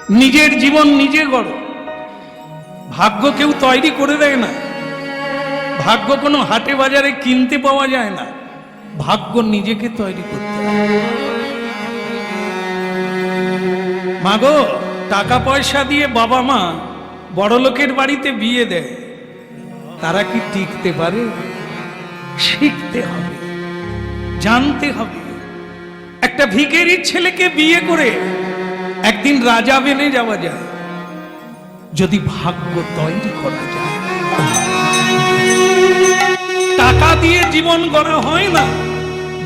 নিজের জীবন নিজে গড়ো। ভাগ্য কেউ তৈরি করে দেয় না, ভাগ্য কোনো হাটে বাজারে কিনতে পাওয়া যায় না, ভাগ্য নিজেকে তৈরি করতে হয়। মাগো, টাকা পয়সা দিয়ে বাবা মা বড়লোকের বাড়িতে বিয়ে দেয়, তারা কি টিকতে পারে? শিখতে হবে, জানতে হবে। একটা ভিখারির ছেলেকে বিয়ে করে একদিন রাজা বেনে যাওয়া যায়, যদি ভাগ্য তৈরি করা যায়। টাকা দিয়ে জীবন গড়া হয় না,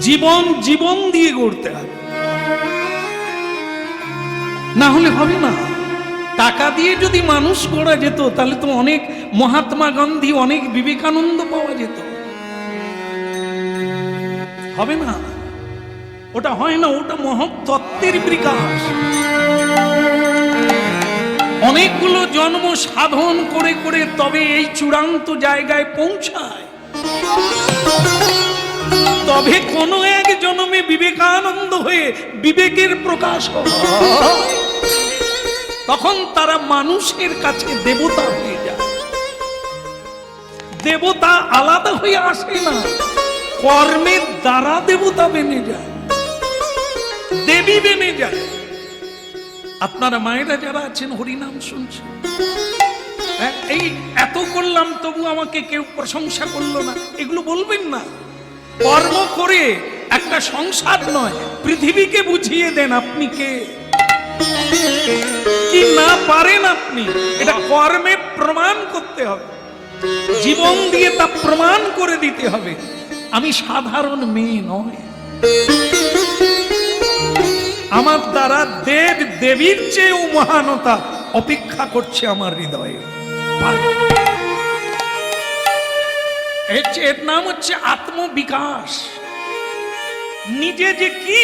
জীবন জীবন দিয়ে গড়তে হবে, না হলে হবে না। টাকা দিয়ে যদি মানুষ গড়া যেত তাহলে তো অনেক মহাত্মা গান্ধী, অনেক বিবেকানন্দ পাওয়া যেত। হবে না, ওটা হয় না, ওটা মহৎ তত্ত্বের বিকাশ। অনেকগুলো জন্ম সাধন করে করে তবে এই চূড়ান্ত জায়গায় পৌঁছায়। তবে কোনো এক জন্মে বিবেকানন্দ হয়ে বিবেকের প্রকাশ হয়, তখন তারা মানুষের কাছে দেবতা হয়ে যায়। দেবতা আলাদা হয়ে আসে না, কর্মের দ্বারা দেবতা বেনে যায়, দেবী বেনে যায়। আপনারা মায়েরা যারা আছেন হরিনাম শুনছেন, এই এত করলাম তবু আমাকে কেউ প্রশংসা করলো না, এগুলো বলবেন না। কর্ম করে একটা সংসার নয়, পৃথিবীকে বুঝিয়ে দেন আপনি কে, কি না পারেন আপনি। এটা কর্মে প্রমাণ করতে হবে, জীবন দিয়ে তা প্রমাণ করে দিতে হবে। আমি সাধারণ মেয়ে নয়, আমার দ্বারা দেব দেবীর চেয়েও মহানতা অপেক্ষা করছে আমার হৃদয়ে। এর নাম হচ্ছে আত্মবিকাশ। নিজে যে কি,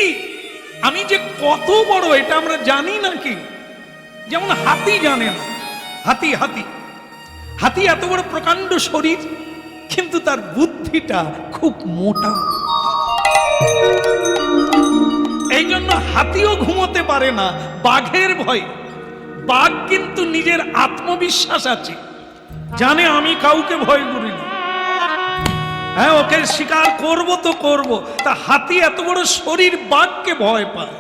আমি যে কত বড় এটা আমরা জানি নাকি? যেমন হাতি জানে না, হাতি হাতি হাতি এত বড় প্রকাণ্ড শরীর, কিন্তু তার বুদ্ধিটা খুব মোটা। এই জন্য হাতিও ঘুমোতে পারে না বাঘের ভয়ে। বাঘ কিন্তু নিজের আত্মবিশ্বাস আছে, জানে আমি কাউকে ভয় করি না, হ্যাঁ ওকে শিকার করব তো করব। তা হাতি এত বড় শরীর বাঘকে ভয় পায়,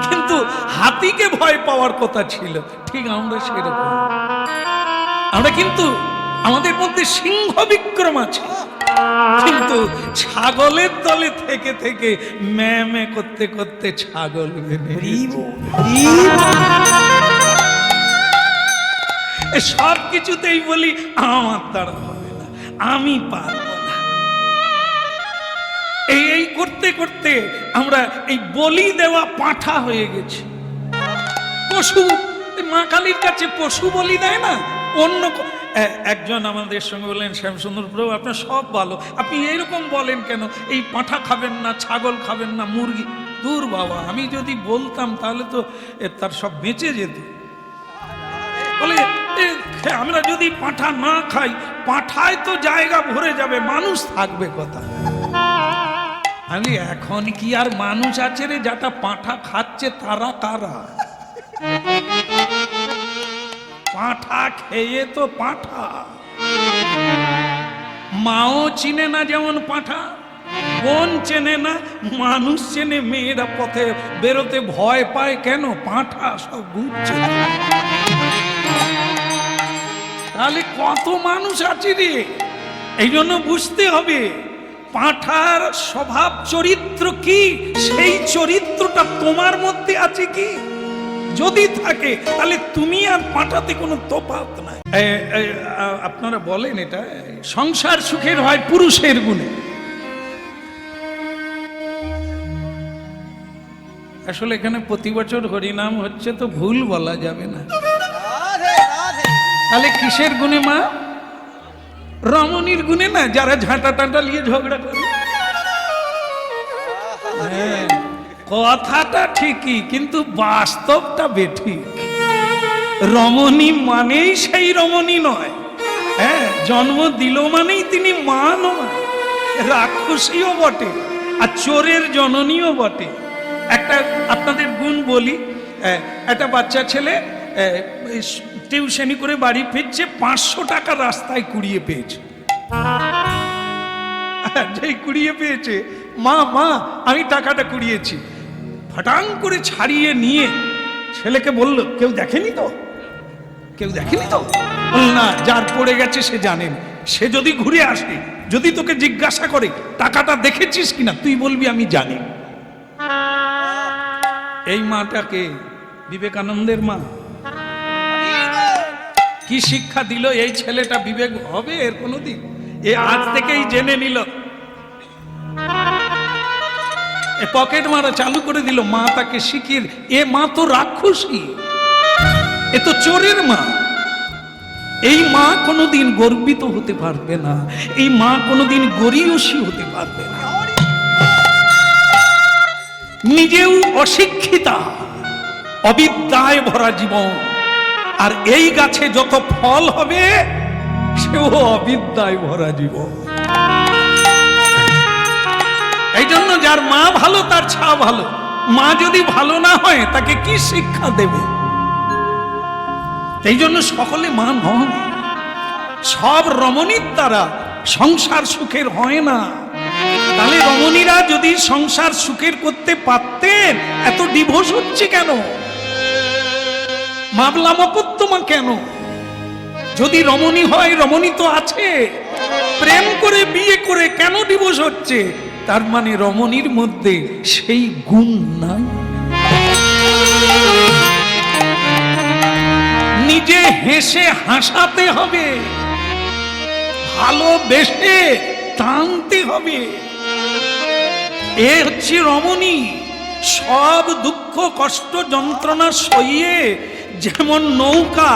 কিন্তু হাতিকে ভয় পাওয়ার কথা ছিল। ঠিক আমরা সেরকম, আমরা কিন্তু আমাদের মধ্যে সিংহ বিক্রম আছে, কিন্তু ছাগলের দলে থেকে থেকে ম্যামে করতে করতে ছাগল সব কিছুতেই বলি আমার দ্বারা হবে না, আমি পারব না। এই করতে করতে আমরা এই বলি দেওয়া পাঁঠা হয়ে গেছি। পশু, মা কালীর কাছে পশু বলি দেয় না, অন্য একজন আমাদের সঙ্গে বললেন, শ্যামসুন্দর প্রভু আপনার সব ভালো, আপনি এইরকম বলেন কেন? এই পাঁঠা খাবেন না, ছাগল খাবেন না, মুরগি। দূর বাবা, আমি যদি বলতাম তাহলে তো তার সব বেঁচে যেত। বলে আমরা যদি পাঁঠা না খাই, পাঁঠায় তো জায়গা ভরে যাবে, মানুষ থাকবে কোথায়? আমি এখন কি আর মানুষ আছে রে? যাটা পাঁঠা খাচ্ছে তারা কারা? পাঁঠা খেয়ে তো পাঁঠা, মাও চিনে না যেমন পাঁঠা, বোন চেনে না, মানুষ চেনে। মেয়েরা পথে বেরোতে ভয় পায় কেন? পাঁঠা সব ঘুরছে। তাহলে কত মানুষ আছে রে? এই জন্য বুঝতে হবে পাঁঠার স্বভাব চরিত্র কি, সেই চরিত্রটা তোমার মধ্যে আছে কি? যদি থাকে তাহলে তুমি আর পাঁঠাতে কোনো তফাৎ নাই। আপনারা বলেন এটা সংসার সুখের হয় পুরুষের গুণে। আসলে এখানে প্রতি বছর হরিনাম হচ্ছে তো ভুল বলা যাবে না। তাহলে কিসের গুণে মা? রমণীর গুণে না, যারা ঝাঁটা টাটা নিয়ে ঝগড়া করে। হ্যাঁ, কথাটা ঠিকই, কিন্তু বাস্তবটা বেঠিক। রমণী মানেই সেই রমণী নয়। হ্যাঁ, জন্ম দিল মানেই তিনি মা নয়, রাক্ষসীও বটে আর চোরের জননীও বটে। একটা আপনাদের গুণ বলি, একটা বাচ্চা ছেলে টিউশনি করে বাড়ি ফিরছে, 500 টাকা রাস্তায় কুড়িয়ে পেয়েছে। যেই কুড়িয়ে পেয়েছে, মা মা আমি টাকাটা কুড়িয়েছি, ফটাং করে ছাড়িয়ে নিয়ে ছেলেকে বলল, কেউ দেখেনি তো, কেউ দেখেনি তো? না, যার পড়ে গেছে সে জানেন। সে যদি ঘুরে আসে, যদি তোকে জিজ্ঞাসা করে টাকাটা দেখেছিস কিনা, তুই বলবি আমি জানি। এই মাটাকে বিবেকানন্দের মা কি শিক্ষা দিল? এই ছেলেটা বিবেক হবে এর কোনোদিন? এ আজ থেকেই জেনে নিল, পকেট মারা চালু করে দিল। মা তাকে শিখিয়ে, এ মা তো রাক্ষসী, এ তো চোরের মা। এই মা কোনোদিন গর্বিত হতে পারবে না, এই মা কোনোদিন গরিয়সী হতে পারবে না। নিজেও অশিক্ষিতা, অবিদ্যায় ভরা জীবন, আর এই গাছে যত ফল হবে সেও অবিদ্যায় ভরা জীবন। এই জন্য যার মা ভালো তার ছা ভালো। মা যদি ভালো না হয় তাকে কি শিক্ষা দেবে? এই জন্য সকলে মা নন। সব রমণীর দ্বারা সংসার সুখের হয় না। তাহলে রমণীরা যদি সংসার সুখের করতে পারতেন, এত ডিভোর্স হচ্ছে কেন? মামলা মকদ্দমা কেন? যদি রমণী হয়, রমণী তো আছে, প্রেম করে বিয়ে করে কেন ডিভোর্স হচ্ছে? তার মানে রমণীর মধ্যে সেই গুণ নাই। নিজে হেসে হাসাতে হবে, ভালোবেসে টানতে হবে। এ হচ্ছে রমণী। সব দুঃখ কষ্ট যন্ত্রণা সইয়ে, যেমন নৌকা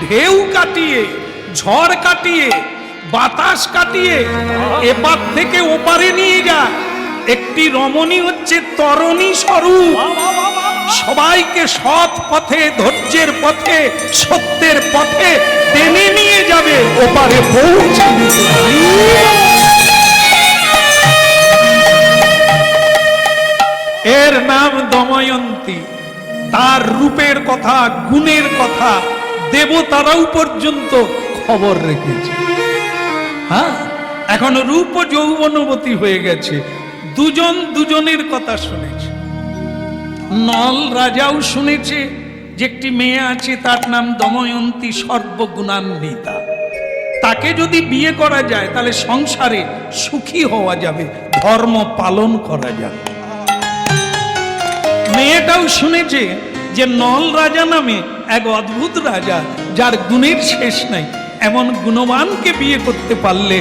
ঢেউ কাটিয়ে, ঝড় কাটিয়ে, বাতাস কাটিয়ে এপার থেকে ওপারে নিয়ে যায়, একটি রমণী হচ্ছে তরণী স্বরূপ। সবাইকে সৎ পথে, ধৈর্যের পথে, সত্যের পথে টেনে নিয়ে যাবে, ওপারে পৌঁছে দিতে। এর নাম দময়ন্তী। তার রূপের কথা, গুণের কথা দেবতারাও পর্যন্ত খবর রেখেছে। হ্যাঁ, এখন রূপ যৌবনবতী হয়ে গেছে, দুজন দুজনের কথা শুনেছে। নল রাজাও শুনেছে যে একটি মেয়ে আছে, তার নাম দময়ন্তী, সর্বগুণান্বিতা। তাকে যদি বিয়ে করা যায় তাহলে সংসারে সুখী হওয়া যাবে, ধর্ম পালন করা যাবে। মেয়েটাও শুনেছে যে নল রাজা নামে এক অদ্ভুত রাজা, যার গুণের শেষ নাই। এমন গুণবানকে বিয়ে করতে পারলে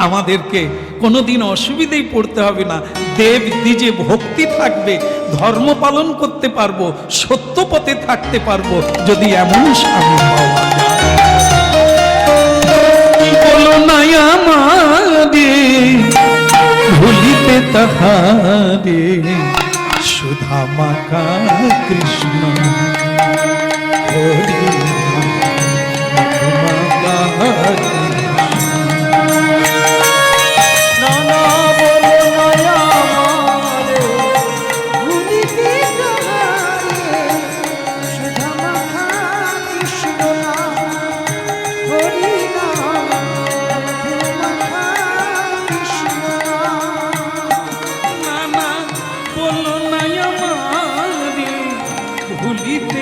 আমাদেরকে কোনোদিন অসুবিধায় পড়তে হবে না। দেব দ্বিজে ভক্তি থাকবে, ধর্ম পালন করতে পারবো, সত্য পথে থাকতে পারবো, যদি এমন স্বামী পাওয়া যায়। বলো না আমারে ভুলিতে তাহারে, সুধা মাখা কৃষ্ণ হরি ভুলিতে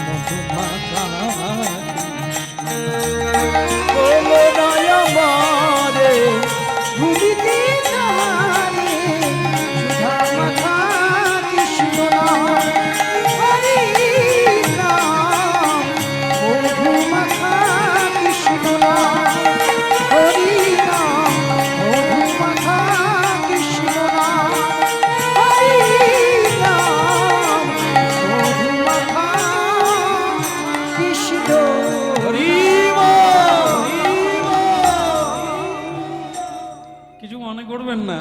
মধুমাতা বলো নয় মারে ভুলিতে নারে সুধা মাথা কৃষ্ণ নাম হরি নাম মধু মাথা কৃষ্ণ নাম হরি নাম মধু মাথা কৃষ্ণ নাম হরি নাম মধু মাথা কৃষ্ণ হরি কিছু মনে করবেন না,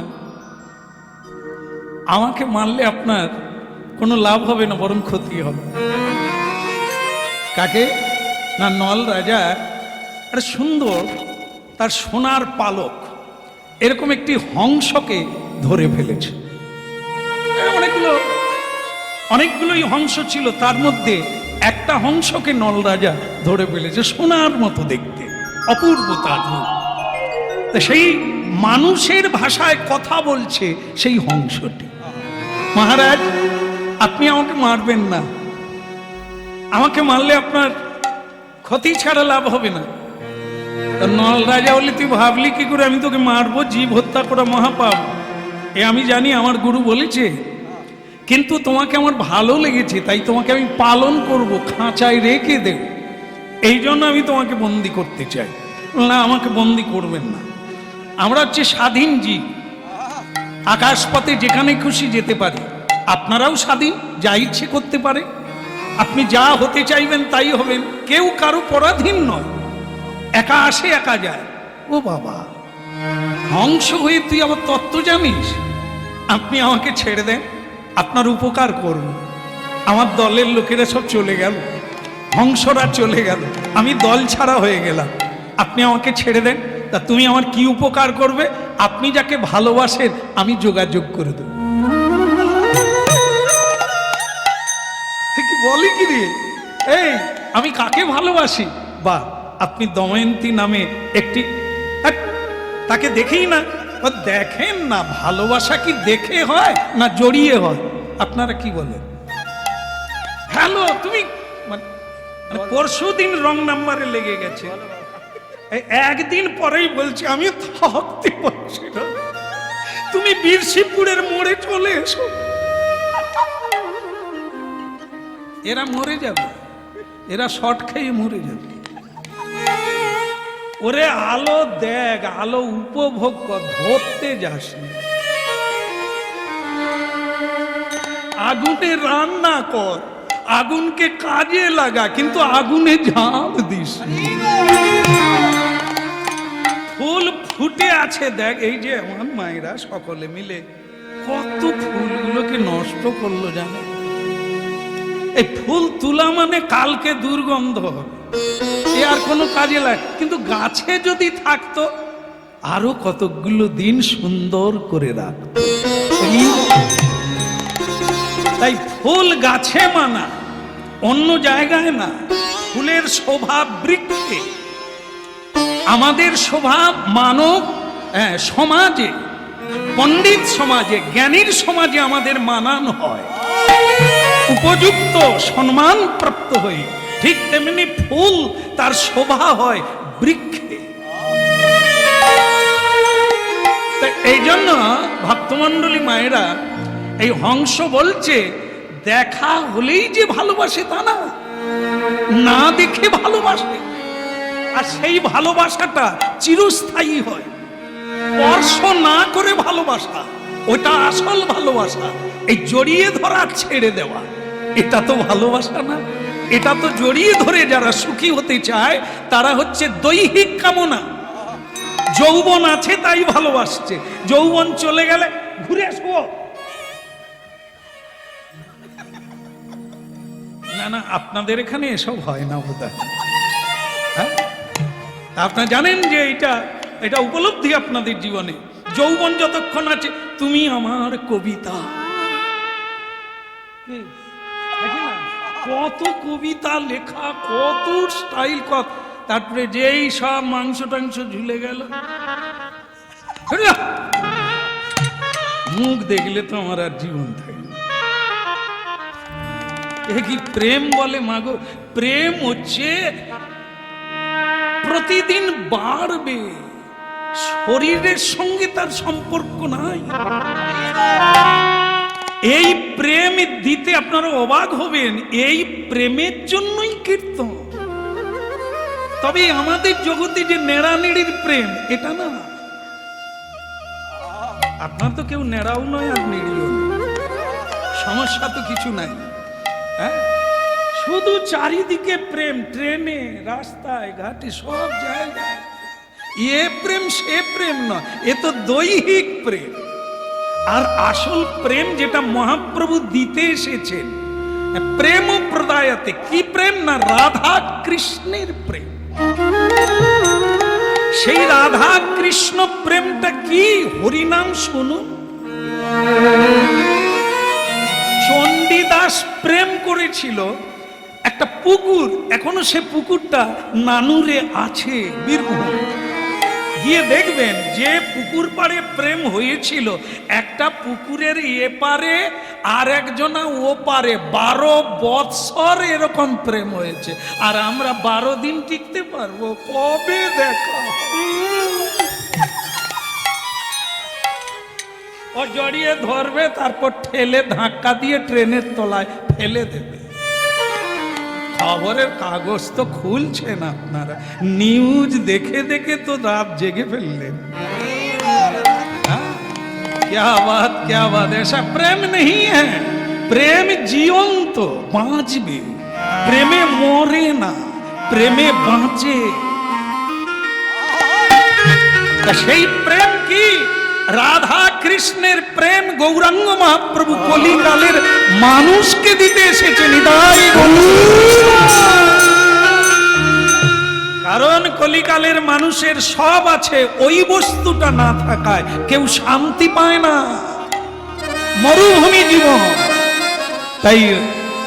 আমাকে মারলে আপনার কোনো লাভ হবে না, বরং ক্ষতি হবে। কাকে না, নল রাজা একটা সুন্দর তার সোনার পালক এরকম একটি হংসকে ধরে ফেলেছে। অনেকগুলোই হংস ছিল, তার মধ্যে একটা হংসকে নল রাজা ধরে ফেলেছে, সোনার মতো দেখতে, অপূর্ব তার রূপ। তা সেই মানুষের ভাষায় কথা বলছে সেই হংসটি। মহারাজ, আপনি আমাকে মারবেন না, আমাকে মারলে আপনার ক্ষতি ছাড়া লাভ হবে না। নল রাজা বলে, তুই ভাবলি কি করে আমি তোকে মারবো? জীব হত্যা করা মহাপাপ, এ আমি জানি, আমার গুরু বলেছে, কিন্তু তোমাকে আমার ভালো লেগেছে, তাই তোমাকে আমি পালন করব, খাঁচায় রেখে দেব, এই জন্য আমি তোমাকে বন্দি করতে চাই। না, আমাকে বন্দি করবেন না, আমরা হচ্ছে স্বাধীন জীব, আকাশপথে যেখানে খুশি যেতে পারি, আপনারাও স্বাধীন, যা ইচ্ছে করতে পারে, আপনি যা হতে চাইবেন তাই হবেন, কেউ কারো পরাধীন নয়, একা আসে একা যায়। ও বাবা, হংস হয়ে তুই আবার তত্ত্ব জানিস? আপনি আমাকে ছেড়ে দেন, আপনার উপকার করব। আমার দলের লোকেরা সব চলে গেল, হংসরা চলে গেল, আমি দল ছাড়া হয়ে গেলাম, আপনি আমাকে ছেড়ে দেন। তা তুমি আমার কি উপকার করবে? আপনি যাকে ভালোবাসেন আমি যোগাযোগ করে দেব। কি বলি কি রে, এই আমি কাকে ভালোবাসি? বা আপনি দময়ন্তী নামে একটি, তাকে দেখেই না, দেখেন না, ভালোবাসা কি দেখে হয় না জড়িয়ে হয়? আপনারা কি বলেন? হ্যালো, তুমি পরশু দিন রং নাম্বারে লেগে গেছে, একদিন পরেই বলছি আমি থাকতে পারছি না, তুমি বীরশিবপুরের মোড়ে চলে এসো। এরা মরে যাবে, এরা শর্ট খেয়ে মরে যাবে। ওরে আলো দেখ, আলো উপভোগ কর, ধরতে যাস না। আগুনে রান্না কর, আগুনকে কাজে লাগা, কিন্তু আগুনে ঝাঁপ দিস। ফুল ফুটে আছে দেখ, এই যে আমার মায়েরা সকলে মিলে কত ফুলগুলোকে নষ্ট করলো জানো? এই ফুল তুলা মানে কালকে দুর্গন্ধ হবে, এ আর কোনো কাজে লাগে, কিন্তু গাছে যদি থাকতো আরো কতগুলো দিন সুন্দর করে রাখতো। তাই ফুল গাছে মানা, অন্য জায়গায় না। ফুলের শোভা বৃক্ষে, আমাদের শোভা মানব সমাজে, পণ্ডিত সমাজে, জ্ঞানীর সমাজে আমাদের মানানো হয়, উপযুক্ত সম্মান প্রাপ্ত হয়ে। ঠিক তেমনি ফুল তার শোভা হয় বৃক্ষে। এই জন্য ভক্তমণ্ডলী মায়েরা, এই হংস বলছে দেখা হলেই যে ভালোবাসে তা না, না দেখে ভালোবাসে, আর সেই ভালোবাসাটা চিরস্থায়ী হয়। স্পর্শ না করে ভালোবাসা, ওটা আসল ভালোবাসা। এই জড়িয়ে ধরা, ছেড়ে দেওয়া, এটা তো ভালোবাসা না। এটা তো জড়িয়ে ধরে যারা সুখী হতে চায় তারা হচ্ছে দৈহিক কামনা। যৌবন আছে তাই ভালোবাসছে, যৌবন চলে গেলে ঘুরে আসবো না। না, আপনাদের এখানে এসব হয় না বোধহয়। হ্যাঁ, আপনারা জানেন যে এটা উপলব্ধি আপনাদের জীবনে। যৌবন যতক্ষণ আছে, তুমি আমার কবিতা, কত কবিতা লেখা, কত স্টাইল, কত, তারপরে যেই সব মাংস টাংস ঝুলে গেল, মুখ দেখলে তো আমার আর জীবন থাকে না। এ কি প্রেম বলে মাগো? প্রেম হচ্ছে প্রতিদিন বাড়বে, শরীরের সঙ্গে তার সম্পর্ক নাই। এই প্রেম দিতে আপনারা অবাক হবেন, এই প্রেমের জন্যই কীর্তন। তবে আমাদের জগতে যে নেড়ানেড়ির প্রেম, এটা না। আপনার তো কেউ নেড়াও নয় আর নেড়িও নয়, সমস্যা তো কিছু নাই। হ্যাঁ, শুধু চারিদিকে প্রেম, ট্রেনে, রাস্তায় ঘাটে, সব জায়গায় এ প্রেম সে প্রেম নয়, এ তো দৈহিক প্রেম। আর আসল প্রেম যেটা মহাপ্রভু দিতে এসেছেন, প্রেম প্রদায়তে, কি প্রেম? না রাধা কৃষ্ণের প্রেম। সেই রাধা কৃষ্ণ প্রেমটা কি? হরিনাম শুনুন। চণ্ডীদাস প্রেম করেছিল একটা পুকুর, এখনো সে পুকুরটা নানুরে আছে বীরভূম। গিয়ে দেখবেন যে পুকুর পাড়ে প্রেম হয়েছিল, একটা পুকুরের এপারে আর একজনা ও পারে 12 বৎসর এরকম প্রেম হয়েছে। আর আমরা 12 দিন টিকতে পারবো? কবে দেখা? ও জড়িয়ে ধরবে, তারপর ঠেলে ধাক্কা দিয়ে ট্রেনের তলায় ফেলে দেবে। খবরের কাগজ তো খুলছেন আপনারা, নিউজ দেখে দেখে তো রাত জেগে ফেললেন। क्या बात, क्या बात! ऐसा प्रेम नहीं है। प्रेम जीवंत, বাঁচবে। প্রেমে মরে না, প্রেমে বাঁচে। সেই প্রেম কি? রাধা কৃষ্ণের প্রেম গৌরাঙ্গ মহাপ্রভু কলিকালের মানুষকে দিতে এসেছেন। কারণ কলিকালের মানুষের সব আছে, ওই বস্তুটা না থাকায় কেউ শান্তি পায় না, মরুভূমি জীবন। তাই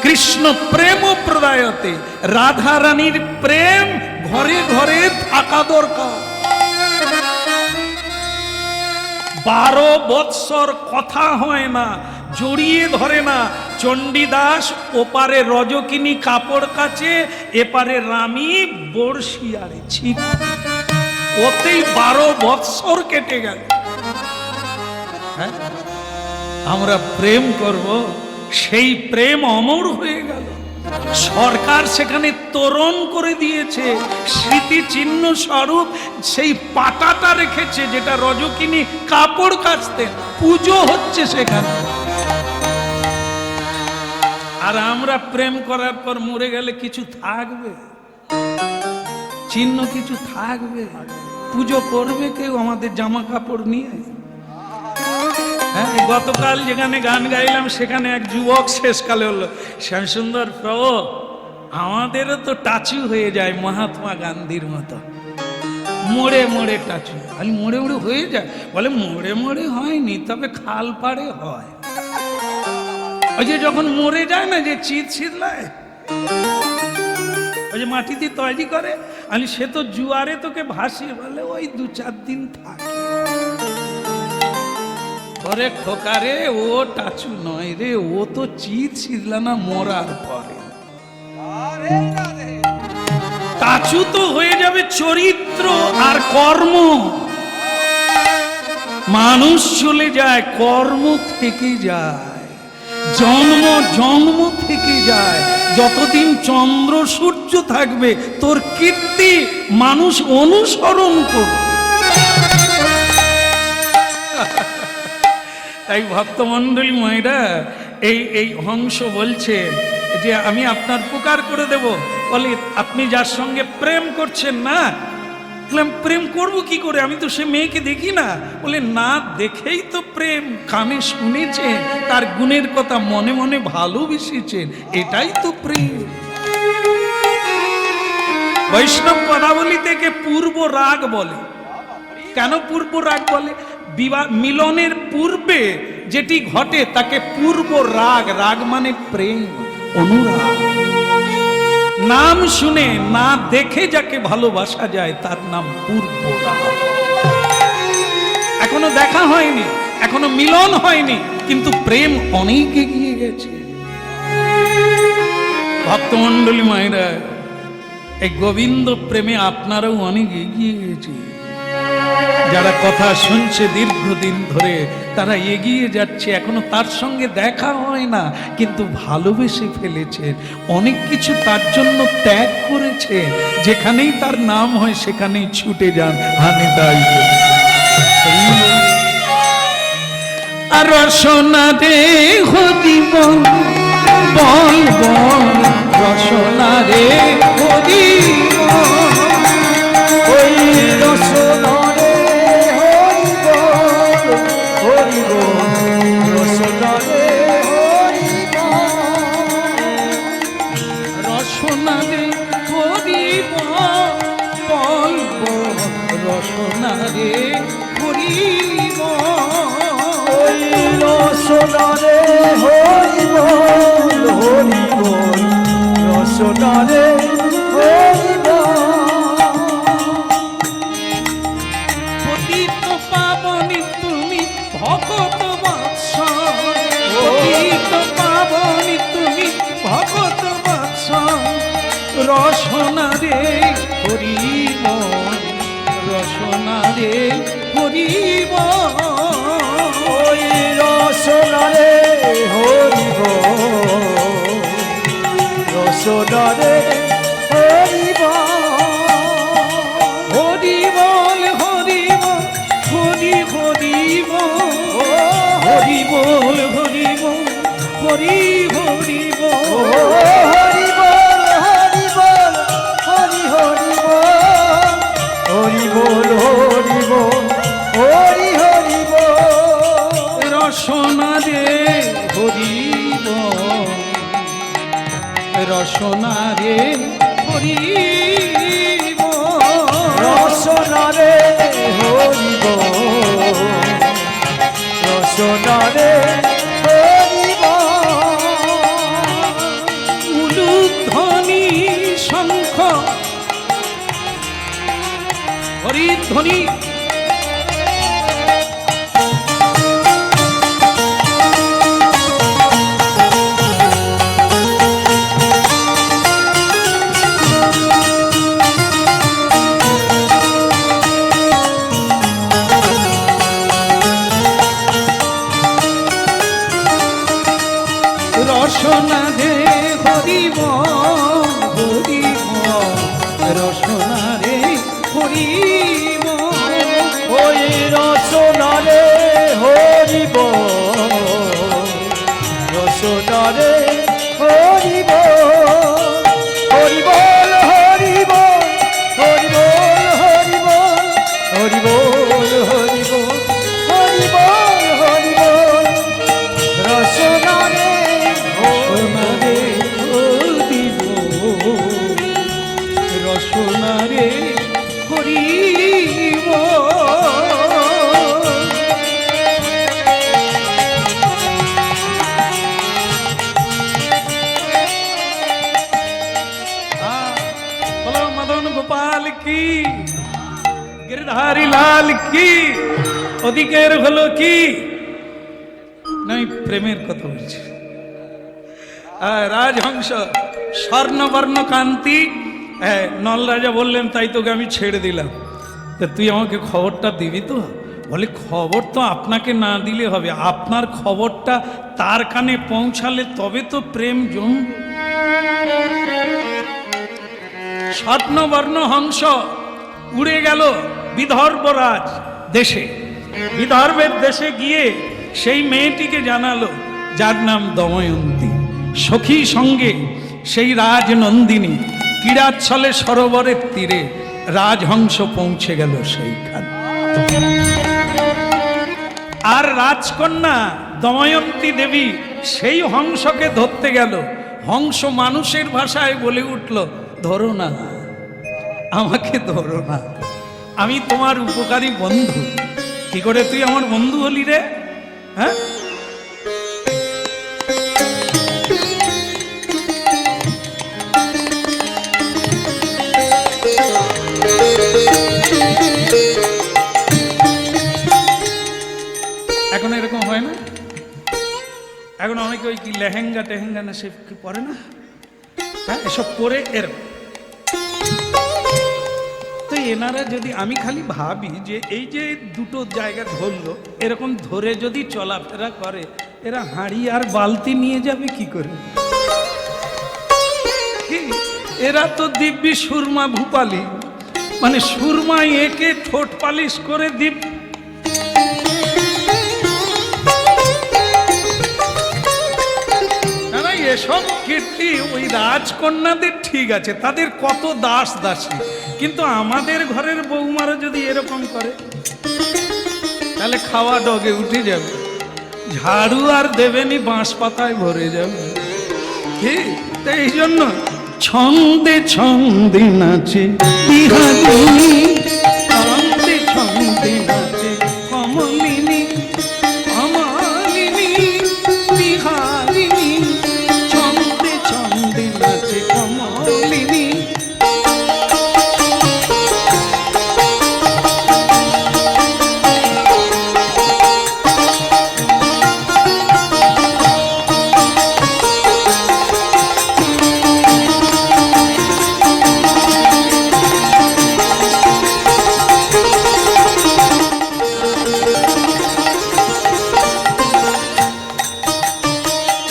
কৃষ্ণ প্রেম প্রদায়তে, রাধা রানীর প্রেম ঘরে ঘরে থাকা দরকার। 12 বৎসর কথা হয় না, জড়িয়ে ধরে না। চণ্ডীদাস ওপারে রজকিনী কাপড় কাচে, এপারে রানী বড়শি আরে ছিপ, ওতেই 12 বৎসর কেটে গেল। হ্যাঁ, আমরা প্রেম করব, সেই প্রেম অমর হয়ে গেল। সরকার সেখানে তোরণ করে দিয়েছে, স্মৃতিচিহ্ন স্বরূপ সেই পাটাটা রেখেছে, যেটা রজকিনী কাপড় কাচতেন। পুজো হচ্ছে সেখানে। আর আমরা প্রেম করার পর মরে গেলে কিছু থাকবে? চিহ্ন কিছু থাকবে? পুজো করবে কেউ আমাদের জামা কাপড় নিয়ে? হ্যাঁ, গতকাল যেখানে গান গাইলাম সেখানে এক যুবক শেষকালে হলো, শ্যামসুন্দর প্রভু আমাদেরও তো টাচু হয়ে যায় মহাত্মা গান্ধীর মতো, মোড়ে মোড়ে টাচু। আমি মোড়ে মোড়ে হয়ে যায়? বলে মোড়ে মোড়ে হয়নি, তবে খাল পাড়ে হয়। ওই যে যখন মরে যায় না, যে চিত শীতলায়, ওই যে মাটি দিয়ে তৈরি করে, আমি সে তো জুয়ারে তোকে ভাসিয়ে, বলে ওই 2-4 দিন থাকে। ওরে খোকারে, ও টাচু নয় রে, ও তো চিত শীতলা না মরার পরে। টাচু তো হয়ে যাবে চরিত্র আর কর্ম। মানুষ চলে যায়, কর্ম থেকে যায়, জন্ম জন্ম থেকে যায়। যতদিন চন্দ্র সূর্য থাকবে, তোর কীর্তি মানুষ অনুসরণ করবে। তাই ভক্তমণ্ডলী মায়েরা, এই হংস বলছে যে আমি আপনার উপকার করে দেব। বলে আপনি যার সঙ্গে প্রেম করছেন না, প্রেম করব কি করে? আমি তো সে মেয়েকে দেখি না। বলে না দেখেই তো প্রেম, কানে শুনেছেন, তার গুণের কথা মনে মনে ভালোবেসেছেন, এটাই তো প্রেম। বৈষ্ণব পদাবলী থেকে পূর্ব রাগ বলে। কেন পূর্ব রাগ বলে? বিবাহ মিলনের পূর্বে যেটি ঘটে তাকে পূর্ব রাগ। রাগ মানে প্রেম, অনুরাগ। নাম শুনে না দেখে যাকে ভালোবাসা যায় তার নাম পূর্ব রাগ। এখনো দেখা হয়নি, এখনো মিলন হয়নি, কিন্তু প্রেম অনেক এগিয়ে গেছে। ভক্তমণ্ডলী মায়েরা, এই গোবিন্দ প্রেমে আপনারাও অনেক এগিয়ে গেছে। যারা কথা শুনছে দীর্ঘদিন ধরে তারা এগিয়ে যাচ্ছে, এখনো তার সঙ্গে দেখা হয় না কিন্তু ভালোবেসে ফেলেছে, অনেক কিছু তার জন্য ত্যাগ করেছে। যেখানেই তার নাম হয় সেখানেই ছুটে যান। হানি তাই আর রসনা রে হরিব বল বল, রসনা রে হরিব, ওই রসনা রে হরিব হরিব, রসনা রে হরিব, রসনা রে হরিব বল বল, রসনা রে হরিব, ওই রসনা রে হরিব হরিব, রসনা রে হরিব। পতিত পাবনি তুমি ভগত বৎসল, পতিত পাবনি তুমি ভগত বৎসল, রসনা রে হরিব, রসনা রে হরিব, ওই রসনা রে হরিব, রসনা রে হরিব, হরি বল হরি বল, হরি হরি বল, হরি বল হরি বল, হরি হরি ও বল, হরি বল হরি বল, হরি হরি বল, হরি বল হরি বল, হরি হরি বল। রসনা রে হরিব, রসনা রে হরিব, রসনা রে হরিব, রসনা রে হরিব, উলুধ্বনি শঙ্খ হরিধ্বনি, রসনা রে হরিব হরিব, রসনা রে হরিব, ওই রসনা রে হরিব, রসনা রে হরিব, হরি বল হরি বল, হরি বল হরি বল, হরি বল হরি বল, হরি বল হরি বল, রসনা রে রসনা রে হরিব, রসনা রে হরিব, বলো মদন গোপাল কি, গিরধারী লাল কি, ওদিকের হলো কি, নাই প্রেমের কথা বলছি। রাজহংস স্বর্ণবর্ণ কান্তি, নল রাজা বললেন তাই তোকে আমি ছেড়ে দিলাম, তা তুই আমাকে খবরটা দিবি তো? বলে খবর তো আপনাকে না দিলে হবে, আপনার খবরটা তার কানে পৌঁছালে তবে তো প্রেম জমবে। স্বর্ণবর্ণ হংস উড়ে গেল বিদর্ভরাজ দেশে, বিদর্ভের দেশে গিয়ে সেই মেয়েটিকে জানালো যার নাম দময়ন্তী, সখী সঙ্গে সেই রাজনন্দিনী ক্রীড়াচ্ছলে সরোবরের তীরে রাজহংস পৌঁছে গেল সেইখানে। আর রাজকন্যা দময়ন্তী দেবী সেই হংসকে ধরতে গেল, হংস মানুষের ভাষায় বলে উঠল, ধরো না আমাকে, ধরো না, আমি তোমার উপকারী বন্ধু। কি করে তুই আমার বন্ধু হলি রে? হ্যাঁ, এখন এরকম হয় না? এখন অনেকে ওই কি লেহেঙ্গা টেহেঙ্গা না সে পরে না, হ্যাঁ, এসব করে এরকম। তো এনারা যদি, আমি খালি ভাবি যে এই যে দুটো জায়গা ধরলো, এরকম ধরে যদি চলাফেরা করে, এরা হাঁড়ি আর বালতি নিয়ে যাবে কি করে? কি এরা তো দিব্যি সুরমা ভূপালি, মানে সুরমা একে ঠোঁট পালিশ করে দিব। এসব কীর্তি ওই রাজকন্যাদের ঠিক আছে, তাদের কত দাস দাসী, কিন্তু আমাদের ঘরের বৌমারা যদি এরকম করে তাহলে খাওয়া ডগে উঠে যাবে, ঝাড়ু আর দেবেনি, বাঁশ পাতায় ভরে যাবে। ঠিক, তাই এই জন্য ছন্দে ছন্দে নাচে বিহারিণী, ছন্দে ছন্দে নাচে কমলিনী, অমালিনী বিহারিণী, ছন্দে ছন্দে নাচে কমলিনী।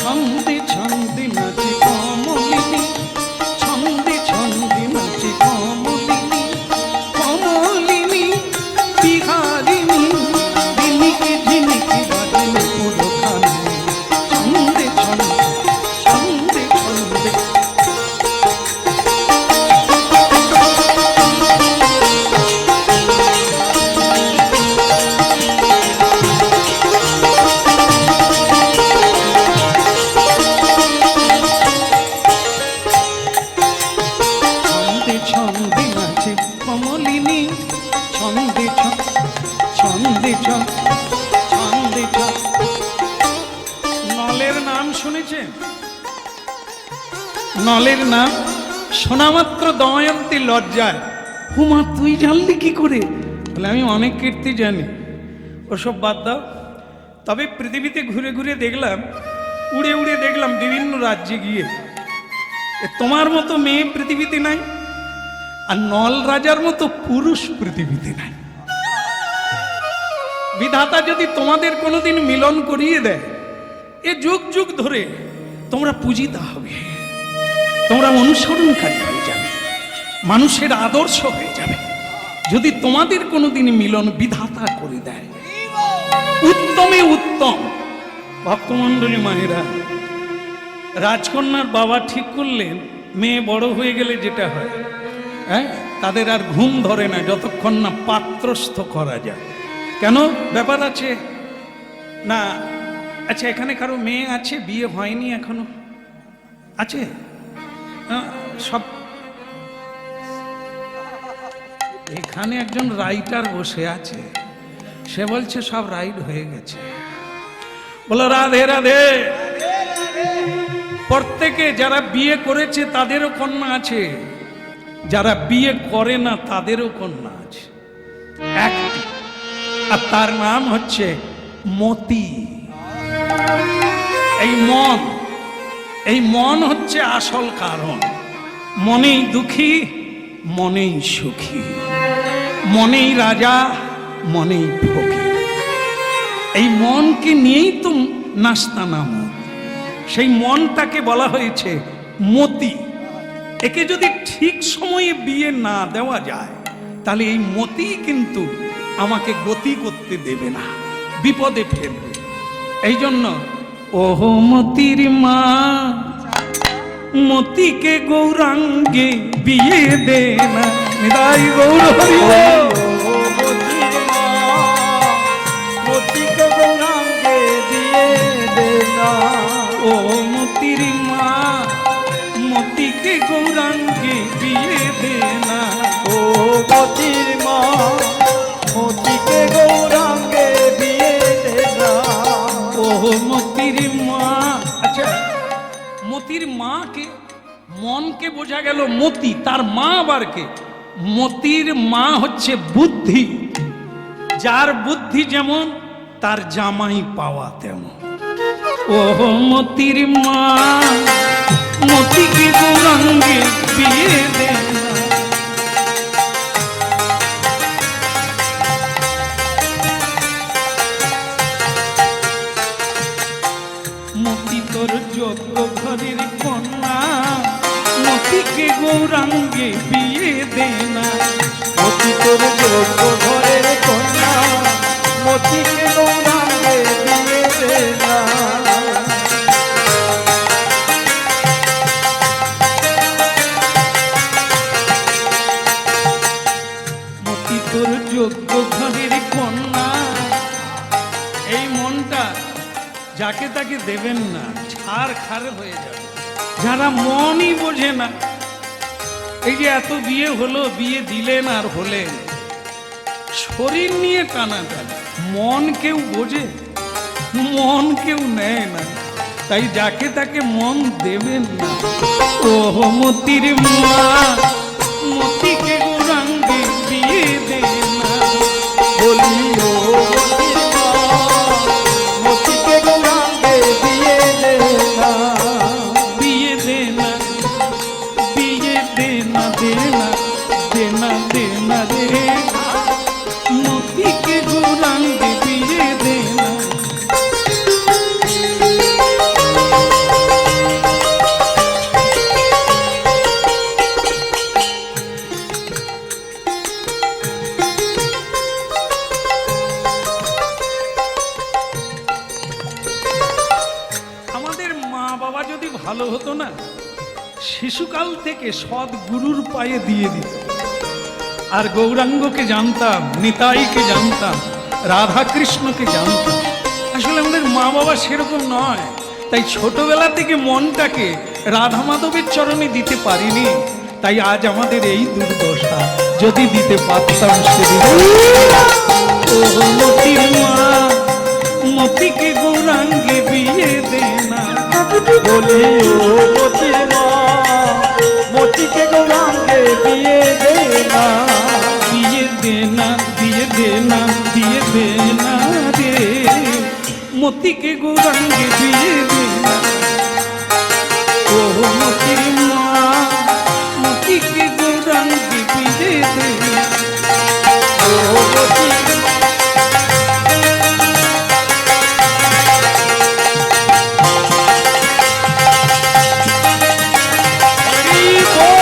ছন্দে ছন্দে নাচে কমলিনী, ছন্দে ছন্দে নাচে কমলিনী, কমলিনী বিহারিণী, ঝিনিকে ঝিনিকে বাজে পুরোখানে, ছন্দে ছন্দে ছন্দে ছন্দে। ছন্দে ছন্দে নাচে কমলিনী, ছন্দে ছন্দে ছন্দে। নলের নাম শুনেছেন? নলের নাম শোনা মাত্র দময়ন্তী লজ্জায়, হুমা তুই জানলি কি করে? বলে আমি অনেক কীর্তি জানি। ওসব বাদ দাও। তবে পৃথিবীতে ঘুরে ঘুরে দেখলাম, উড়ে উড়ে দেখলাম বিভিন্ন রাজ্যে গিয়ে, তোমার মতো মেয়ে পৃথিবীতে নাই, আর নল রাজার মতো পুরুষ পৃথিবীতে নাই। বিধাতা যদি তোমাদের কোনোদিন মিলন করিয়ে দেয়, এ যুগ যুগ ধরে তোমরা পূজিতা হবে, তোমরা অনুসরণকারী হয়ে যাবে, মানুষের আদর্শ হয়ে যাবে। যদি তোমাদের কোনোদিন মিলন বিধাতা করে দেয়, উত্তমে উত্তম। ভক্তমণ্ডলী মায়েরা, রাজকন্যার বাবা ঠিক করলেন মেয়ে বড় হয়ে গেলে যেটা হয়, হ্যাঁ, তাদের আর ঘুম ধরে না যতক্ষণ না পাত্রস্থ করা যায়। কেন? ব্যাপার আছে না? আচ্ছা, এখানে কারো মেয়ে আছে, বিয়ে হয়নি এখনো? আছে? সব এখানে একজন রাইটার বসে আছে, সে বলছে সব রাইট হয়ে গেছে। বলো রাধে রাধে। প্রত্যেকে যারা বিয়ে করেছে তাদেরও কন্যা আছে, যারা বিয়ে করে না তাদেরও কন্যা আছে, একটি, আর তার নাম হচ্ছে মতি। এই মন হচ্ছে আসল কারণ। মনেই দুঃখী, মনেই সুখী, মনেই রাজা, মনেই ফকির। এই মনকে নিয়েই তো নাস্তা নামক, সেই মনটাকে বলা হয়েছে মতি। একে যদি ঠিক সময়ে বিয়ে না দেওয়া যায়, তাহলে এই মতি কিন্তু আমাকে গতি করতে দেবে না, বিপদে ফেলবে। এই জন্য ওহো মতির মা, মতিকে গৌরাঙ্গে বিয়ে দে না। নিতাই গৌর হরি বল। মতিকে গৌরাঙ্গে বিয়ে দে না। ও মতির মা, মতিকে গৌরাঙ্গে বিয়ে দে না। ও মতির মা, মতিকে গৌরাঙ্গে বিয়ে দে না। ও মতির মা। আচ্ছা, মতির মাকে, মনকে বোঝা গেল মতি, তার মা আবার কে? মতির মা হচ্ছে বুদ্ধি। যার বুদ্ধি যেমন, তার জামাই পাওয়া তেমন। ও মতির মা, মতিকে গৌরাঙ্গে বিয়ে দে না। মতি তোর যোগ্য ঘরের কন্যা, মতিকে গৌরাঙ্গে বিয়ে দে না। মতি তোর যোগ্য ঘরের কন্যা, মতিকে গৌরাঙ্গে বিয়ে দে না। মতি তোর যোগ্য ঘরের কন্যা, এই মনটা যাকে তাকে দেবেন না, ছাড় খার হয়ে যাবে। যারা মনই বোঝে না, এই যে এত বিয়ে হলো, বিয়ে দিলেন আর হলেন, শরীর নিয়ে টানাটানি, মন কেউ বোঝে, মন কেউ নেয় না। তাই যাকে তাকে মন দেবেন না। ও মতির মা, মতিকে গৌরাঙ্গে বিয়ে দে না। বলি ও মতির মা, মতিকে গৌরাঙ্গে বিয়ে দে না। বিয়ে দে না, বিয়ে দে না, দে না, দে না, দে না রে, মতিকে গৌরাঙ্গে বিয়ে দে না। আমাদের মা বাবা যদি ভালো হতো না, শিশুকাল থেকে সৎ গুরুর পায়ে দিয়ে দিত। আর গৌরাঙ্গকে জানতাম, নিতাইকে জানতাম, রাধা কৃষ্ণকে জানতাম। আসলে আমাদের মা বাবা সেরকম নয়, তাই ছোটবেলা থেকে মনটাকে রাধা মাধবের চরণে দিতে পারিনি। তাই আজ আমাদের এই দুর্দশা। যদি দিতে পারতাম সেদিন। ও মতির মা, মতিকে গৌরাঙ্গে বিয়ে দে না। বলি ও মতির মা, মতিকে গৌরাঙ্গে বিয়ে দে না। বিয়ে দে না, বিয়ে দে না, বিয়ে দে না রে, মতিকে গৌরাঙ্গে বিয়ে দে না। ও মতির মা, মতিকে গৌরাঙ্গে বিয়ে দে না। ও মতির মা, হরি বল।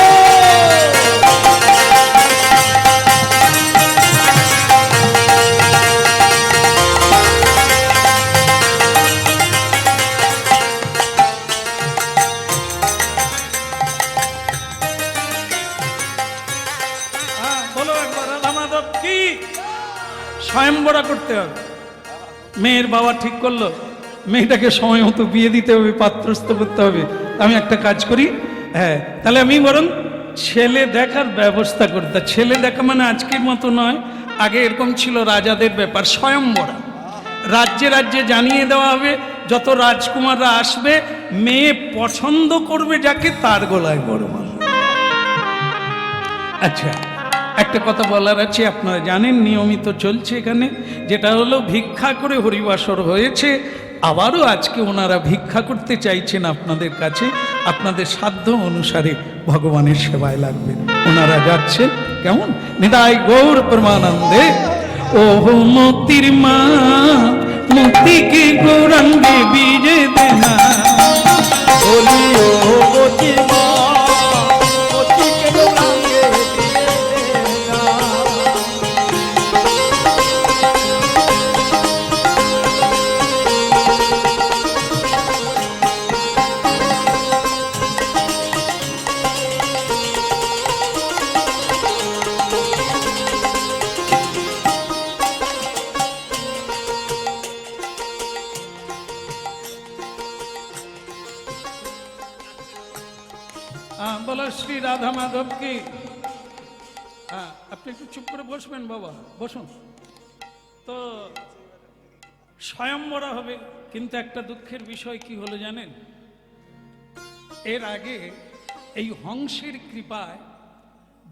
বলো একবার রাধা মাধব কি। স্বয়ংবরা করতে হবে। মেয়ের বাবা ঠিক করলো মেয়েটাকে সময় মতো বিয়ে দিতে হবে, পাত্রস্থ করতে হবে। আমি একটা কাজ করি, হ্যাঁ, তাহলে আমি বরং ছেলে দেখার ব্যবস্থা করতাম। ছেলে দেখা মানে আজকের মতো নয়, আগে এরকম ছিল রাজাদের ব্যাপার, স্বয়ংবরা। রাজ্যে রাজ্যে জানিয়ে দেওয়া হবে, যত রাজকুমাররা আসবে, মেয়ে পছন্দ করবে যাকে, তার গলায় বড় মালা। আচ্ছা, একটা কথা বলার আছে, আপনারা জানেন নিয়মিত চলছে এখানে, যেটা হলো ভিক্ষা করে হরিবাসর হয়েছে। আবারও আজকে ওনারা ভিক্ষা করতে চাইছেন আপনাদের কাছে, আপনাদের সাধ্য অনুসারে ভগবানের সেবায় লাগবে। ওনারা যাচ্ছেন, কেমন? নিতাই গৌর পরমানন্দে। ও মতির মা, মতিকে গৌরাঙ্গে বিয়ে দে না। বলি ও মতির মা, মতিকে গৌরাঙ্গে বিয়ে দে না। বলো শ্রী রাধা মাধব কি। আপনি একটু চুপ করে বসবেন বাবা, বসুন। তো স্বয়ংবরা হবে, কিন্তু একটা দুঃখের বিষয় কি হলো জানেন? এর আগে এই হংসের কৃপায়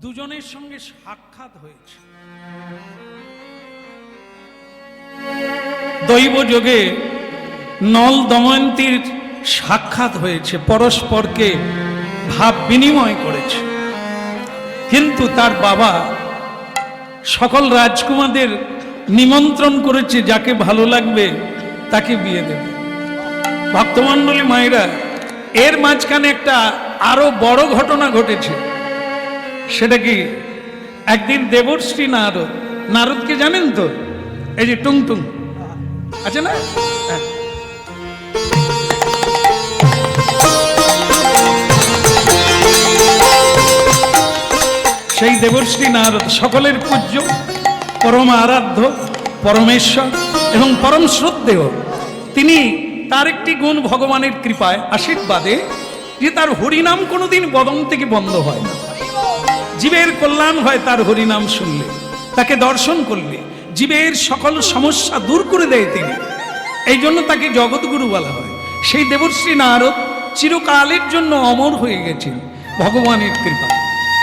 দুজনের সঙ্গে সাক্ষাৎ হয়েছে। দৈব যোগে নল দময়ন্তীর সাক্ষাৎ হয়েছে, পরস্পরকে ভাব বিনিময় করেছে। কিন্তু তার বাবা সকল রাজকুমারদের নিমন্ত্রণ করেছে, যাকে ভালো লাগবে তাকে বিয়ে দেবে। ভক্তমণ্ডলী মায়েরা, এর মাঝখানে একটা আরো বড় ঘটনা ঘটেছে। সেটা কি, একদিন দেবশ্রী নারদ, নারদকে জানেন তো, এই যে টুংটুং আছে না, হ্যাঁ। সেই দেবশ্রী নারদ সকলের পূজ্য, পরম আরাধ্য, পরমেশ্বর এবং পরম শ্রদ্ধেয়। তিনি, তার একটি গুণ ভগবানের কৃপায়, আশীর্বাদে, যে তার হরিনাম কোনোদিন বদন থেকে বন্ধ হয় না। জীবের কল্যাণ হয় তার হরিনাম শুনলে, তাকে দর্শন করলে জীবের সকল সমস্যা দূর করে দেয় তিনি। এই জন্য তাকে জগৎগুরু বলা হয়। সেই দেবশ্রী নারদ চিরকালের জন্য অমর হয়ে গেছেন ভগবানের কৃপা।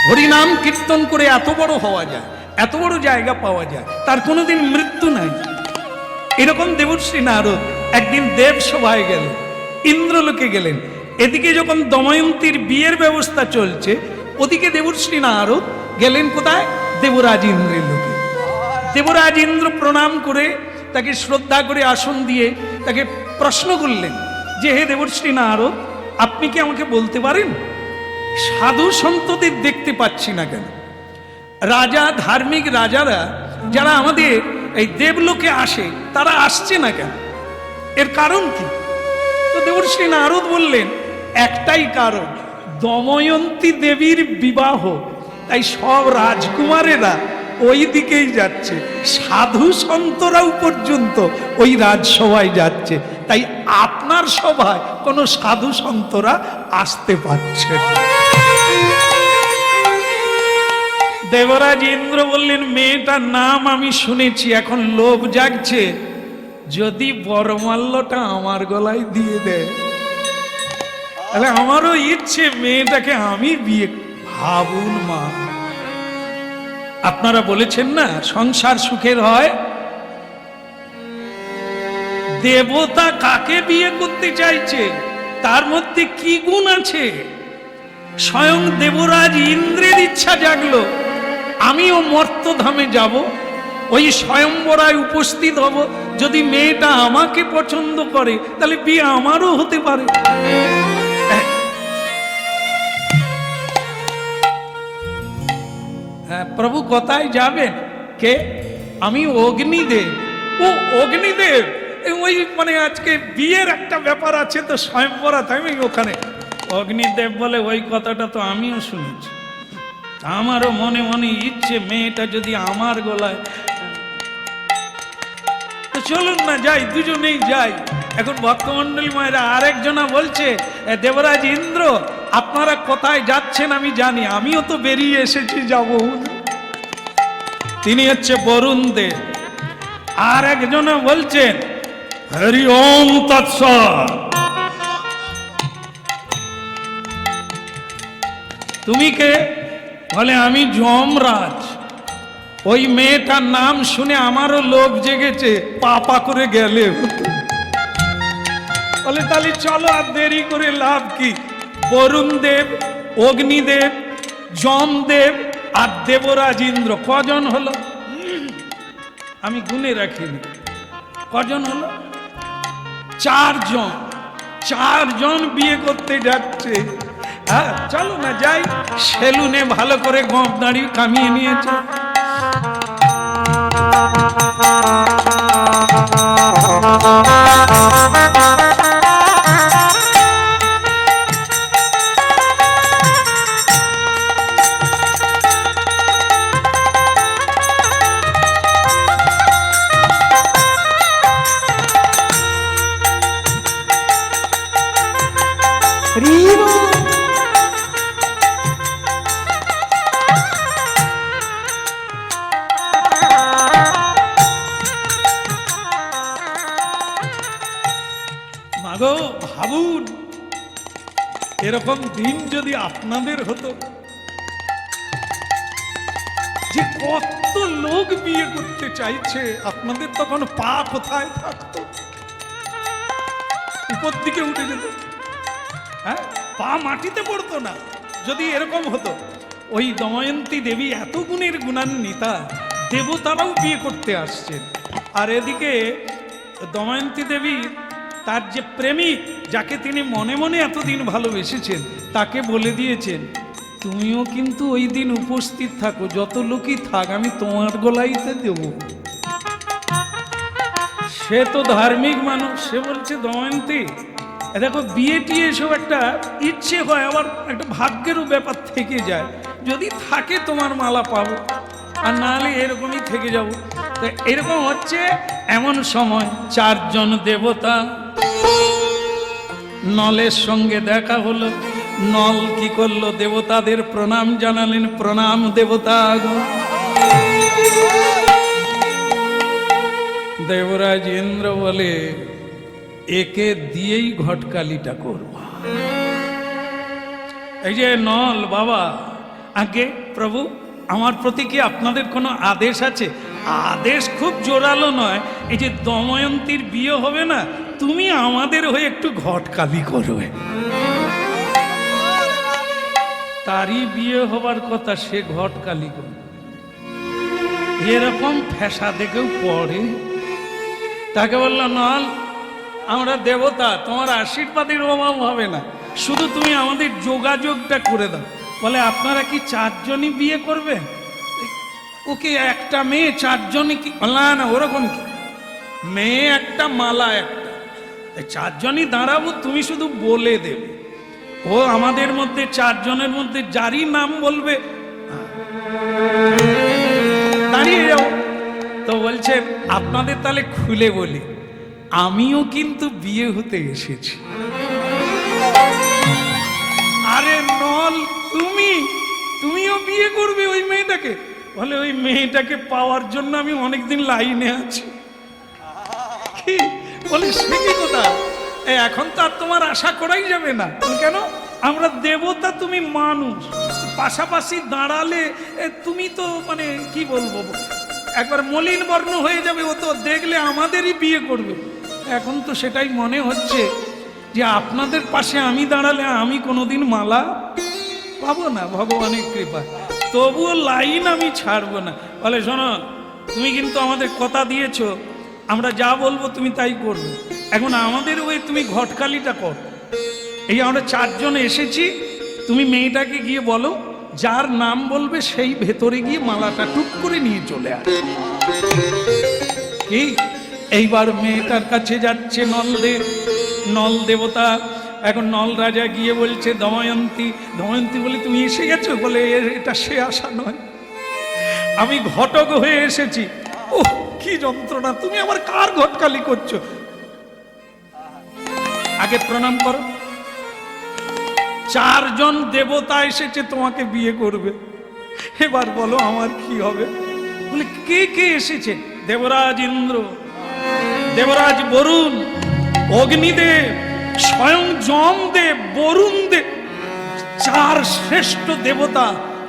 হরিনাম কীর্তন করে এত বড় হওয়া যায়, এত বড় জায়গা পাওয়া যায়, তার কোনোদিন মৃত্যু নাই। এরকম দেবশ্রী নারদ একদিন দেব সভায় গেলেন, ইন্দ্রলোকে গেলেন। এদিকে যখন দময়ন্তীর বিয়ের ব্যবস্থা চলছে, ওদিকে দেবশ্রী নারদ গেলেন কোথায়? দেবরাজ ইন্দ্রের লোকে। দেবরাজ ইন্দ্র প্রণাম করে, তাকে শ্রদ্ধা করে আসন দিয়ে তাকে প্রশ্ন করলেন যে, হে দেবশ্রী নারদ, আপনি কি আমাকে বলতে পারেন সাধু সন্তদের দেখতে পাচ্ছি না কেন? রাজা, ধার্মিক রাজারা যারা আমাদের এই দেবলোকে আসে, তারা আসছে না কেন? এর কারণ কি? তো দেবশ্রী নারদ বললেন, একটাই কারণ, দময়ন্তী দেবীর বিবাহ, তাই সব রাজকুমারেরা ওই দিকেই যাচ্ছে, সাধু সন্তরাও পর্যন্ত ওই রাজসভায় যাচ্ছে, তাই আপনার সভায় কোনো সাধু সন্তরা আসতে পারছে না। দেবরাজ ইন্দ্র বললেন, মেয়েটার নাম আমি শুনেছি, এখন লোভ জাগছে, যদি বরমাল্যটা আমার গলায় দিয়ে দেয় তাহলে আমারও ইচ্ছে মেয়েটাকে আমি বিয়ে। ভাবুন মা, আপনারা বলেছেন না সংসার সুখের হয়, দেবতা কাকে বিয়ে করতে চাইছে, তার মধ্যে কি গুণ আছে? স্বয়ং দেবরাজ ইন্দ্রের ইচ্ছা জাগলো, আমিও মর্তধামে যাব, ওই স্বয়ম্বরায় উপস্থিত হব, যদি মেয়েটা আমাকে পছন্দ করে তাহলে বিয়ে আমারও হতে পারে। হ্যাঁ, প্রভু কোথায় যাবেন? কে? আমি অগ্নিদেব। ও অগ্নিদেব, ওই মানে আজকে বিয়ের একটা ব্যাপার আছে তো, স্বয়ম্বরা, আমি ওখানে। অগ্নিদেব বলে, ওই কথাটা তো আমিও শুনেছি, আমারও মনে মনে ইচ্ছে মেয়েটা যদি আমার গলায়। তো চলুন না যাই, দুজনেই যাই। এখন ভক্তমণ্ডলী মায়েরা আরেকজনা বলছে, দেবরাজ ইন্দ্র, আপনারা কোথায় যাচ্ছেন আমি জানি, আমিও তো বেরিয়ে এসেছি যাব। তিনি হচ্ছে বরুণ দেব। আর একজনা বলছেন, হরি ওম তৎসৎ। তুমি কে? বলে, আমি যমরাজ। ওই মেয়েটার নাম শুনে আমারও লোভ জেগেছে, পাপা করে গেলে। বলে, তাহলে চলো, আর দেরি করে লাভ কি? বরুণ দেব, অগ্নিদেব, যমদেব আর দেবরাজ ইন্দ্র, কজন হলো? আমি গুনে রাখিনি, কজন হলো? 4 জন। 4 জন বিয়ে করতে যাচ্ছে। হ্যাঁ, চলো না যাই। সেলুনে ভালো করে গোঁফ দাড়ি কামিয়ে নিয়েছে। মাগো, ভাবুন, এরকম দিন যদি আপনাদের হতো, যে কত লোক বিয়ে করতে চাইছে, আপনাদের তখন পা কোথায় থাকতো? উপর দিকে উঠে যেত, হ্যাঁ, পা মাটিতে পড়তো না যদি এরকম হতো। ওই দময়ন্তী দেবী এত গুণের গুণান্বিতা, দেবতারাও বিয়ে করতে আসছেন। আর এদিকে দময়ন্তী দেবী তার যে প্রেমিক, যাকে তিনি মনে মনে এতদিন ভালোবেসেছেন, তাকে বলে দিয়েছেন, তুমিও কিন্তু ওই দিন উপস্থিত থাকো, যত লোকই থাক আমি তোমার গলাইতে দেব। সে তো ধার্মিক মানুষ, সে বলছে দময়ন্তী দেখো বিয়ে টিয়ে এসব একটা ইচ্ছে হয়, আবার একটা ভাগ্যেরও ব্যাপার থেকে যায়, যদি থাকে তোমার মালা পাবো, আর নাহলে এরকমই থেকে যাব। তো এরকম হচ্ছে, এমন সময় চারজন দেবতা নলের সঙ্গে দেখা হলো। নল কি করলো, দেবতাদের প্রণাম জানালেন, প্রণাম দেবতা। দেবরাজ ইন্দ্র বলে, একে দিয়েই ঘটকালিটা করব। এই যে নল বাবা, আগে প্রভু আমার প্রতি কি আপনাদের কোনো আদেশ আছে? আদেশ খুব জোরালো নয়, এই যে দময়ন্তীর বিয়ে হবে না, তুমি আমাদের হয়ে একটু ঘটকালি করবে। তারই বিয়ে হবার কথা, সে ঘটকালি করবে। এরকম ফেসা দেখেও পড়ে। তাকে বলল, নল আমরা দেবতা, তোমার আশীর্বাদের অভাব হবে না, শুধু তুমি আমাদের যোগাযোগটা করে দাও। বলে, আপনারা কি চারজনই বিয়ে করবে? ওকে একটা মেয়ে, চারজনই কি? না না, ওরকম কি, মেয়ে একটা মালা একটা, চারজনই দাঁড়াবো, তুমি শুধু বলে দেবে। ও আমাদের মধ্যে চারজনের মধ্যে যারই নাম বলবে দাঁড়িয়ে যাও। তো বলছে, আপনাদের তাহলে খুলে বলি, আমিও কিন্তু বিয়ে হতে এসেছি। আরে নল, তুমিও বিয়ে করবে ওই মেয়েটাকে? বলে, ওই মেয়েটাকে পাওয়ার জন্য আমি অনেকদিন লাইনে আছি। কি বলে, সে কি কথা, এখন তো আর তোমার আশা করাই যাবে না। কেন? আমরা দেবতা, তুমি মানুষ, পাশাপাশি দাঁড়ালে তুমি তো মানে কি বলবো, একবার মলিন বর্ণ হয়ে যাবে, ও তো দেখলে আমাদেরই বিয়ে করবে। এখন তো সেটাই মনে হচ্ছে যে আপনাদের পাশে আমি দাঁড়ালে আমি কোনোদিন মালা পাবো না, ভগবানের কৃপা। তবুও লাইন আমি ছাড়বো না। বলে, শোনো, তুমি কিন্তু আমাদের কথা দিয়েছো, আমরা যা বলবো তুমি তাই করবে। এখন আমাদের ওই তুমি ঘটকালিটা কর। এই আমরা চারজন এসেছি, তুমি মেয়েটাকে গিয়ে বলো, যার নাম বলবে সেই ভেতরে গিয়ে মালাটা টুক করে নিয়ে চলে আসে। কি এইবার মেয়েটার কাছে যাচ্ছে নল দেবতা। এখন নল রাজা গিয়ে বলছে, দময়ন্তী বলে, তুমি এসে গেছো? বলে, এটা সে আশা নয়, আমি ঘটক হয়ে এসেছি। ও কি যন্ত্রণা, তুমি আমার কার ঘটকালি করছো? আগে প্রণাম করো, চারজন দেবতা এসেছে তোমাকে বিয়ে করবে, এবার বলো আমার কি হবে? বলে, কে কে এসেছে? দেবরাজ ইন্দ্র, দেবরাজ বরুণ, অগ্নিদেব, স্বয়ং যমদেব, বরুণ দেব, চার শ্রেষ্ঠ দেবতা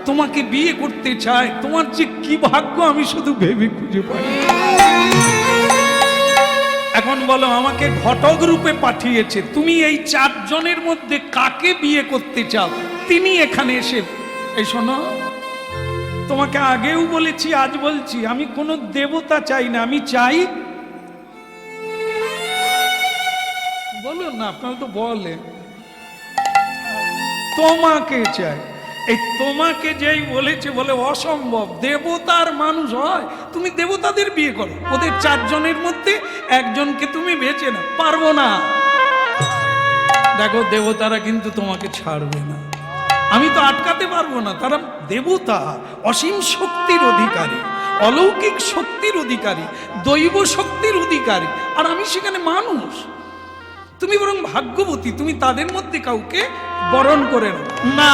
তোমাকে বিয়ে করতে চায়। তোমার যে কি ভাগ্য আমি শুধু ভেবে খুঁজে পাই। এখন বলো, আমাকে ঘটক রূপে পাঠিয়েছে, তুমি এই চারজনের মধ্যে কাকে বিয়ে করতে চাও? তিনি এখানে এসে, এই শোনো, তোমাকে আগেও বলেছি, আজ বলছি, আমি কোনো দেবতা চাই না, আমি চাই, বলো না, আপনারা তো বলে, তোমাকে চাই। এই তোমাকে যেই বলেছে, বলে অসম্ভব, দেবতার মানুষ হয়, তুমি দেবতাদের বিয়ে করো, ওদের চারজনের মধ্যে একজনকে তুমি বেছে না। পারবো না। দেখো, দেবতারা কিন্তু তোমাকে ছাড়বে না, আমি তো আটকাতে পারবো না। তারা দেবতা, অসীম শক্তির অধিকারী, অলৌকিক শক্তির অধিকারী, দৈব শক্তির অধিকারী, আর আমি সেখানে মানুষ। তুমি বরং ভাগ্যবতী, তুমি তাদের মধ্যে কাউকে বরণ করে না।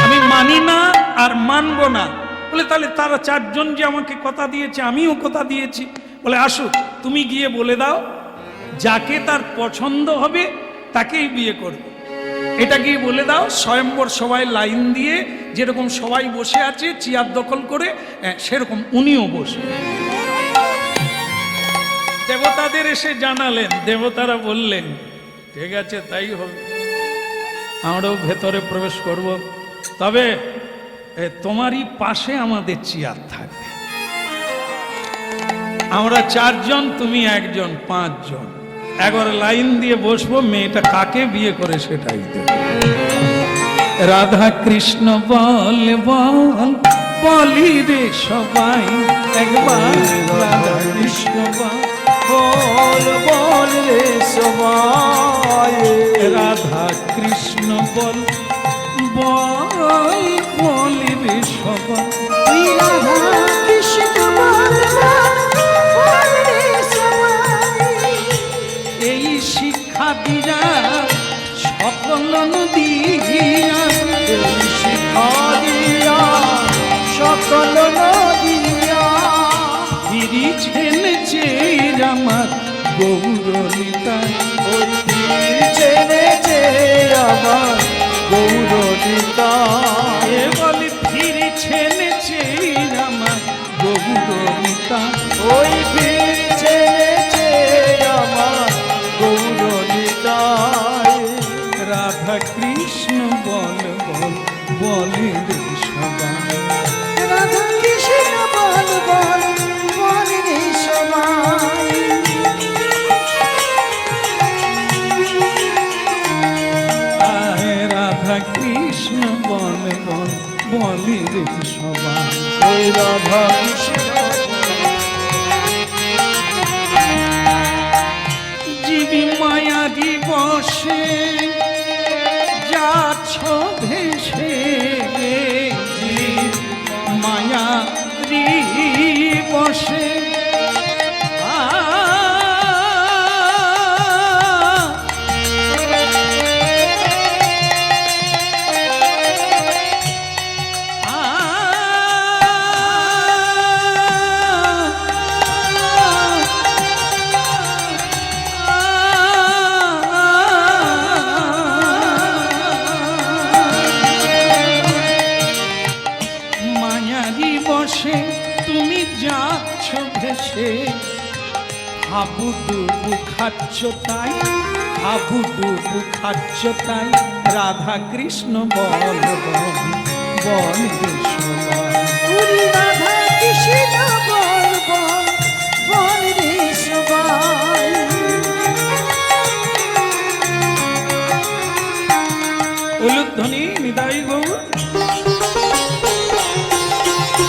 আমি মানি না আর মানবো না। বলে, তাহলে তারা চারজন যে আমাকে কথা দিয়েছে, আমিও কথা দিয়েছি। বলে, আসো, তুমি গিয়ে বলে দাও, যাকে তার পছন্দ হবে তাকেই বিয়ে করবে। এটা গিয়ে বলে দাও। স্বয়ম্বর সবাই লাইন দিয়ে, যেরকম সবাই বসে আছে চেয়ার দখল করে, সেরকম উনিও বসে। দেবতাদের এসে জানালেন, দেবতারা বললেন, ঠিক আছে, তাই হবে। আমরাও ভেতরে প্রবেশ করব, তবে তোমারই পাশে আমাদের চেয়ার থাকবে। আমরা 4 জন, তুমি 1 জন, 5 জন। একবার লাইন দিয়ে বসবো, মেয়েটা কাকে বিয়ে করে সেটাই দেবে। রাধা কৃষ্ণ বল বল বলি রে সবাই, একবার রাধা কৃষ্ণ বল বল রে সবাই, রাধা কৃষ্ণ বল বল বলি রে সবাই, রাধা কৃষ্ণ বল বল রে সবাই। এই শিক্ষা দিয়া সকল নদিয়া, এই শিক্ষা দিয়া সকল নদিয়া, ফিরিছেন চের আমার গৌরলিতায়। ওই চেনেছে আমার গৌরলিতা, এ বলে ফিরিছেন চের আমার গৌরলিতা। ওই চেনেছে আমার গৌরলিতা। রাধা কৃষ্ণ বল বল বলে রে সবাই, রাধা কৃষ্ণ বল বল বল রে সবাই। আয় রাধা কৃষ্ণ বল বল বলে রে সবাই। ওই রাধা কৃষ্ণ জীবী মায়া দিবসে যাচ্ছ ভেসে, জীব মায়া দিবসে মায়ারি বসে তুমি যাচ্ছ ভেসে, হাবুডুবু খাচ্ছ তাই, হাবুডুবু খাচ্ছ তাই। রাধা কৃষ্ণ বল বল বল রে সবাই, ওরে রাধা কৃষ্ণ বল বল বল রে সবাই। উলুধ্বনি নিদাই গৌর,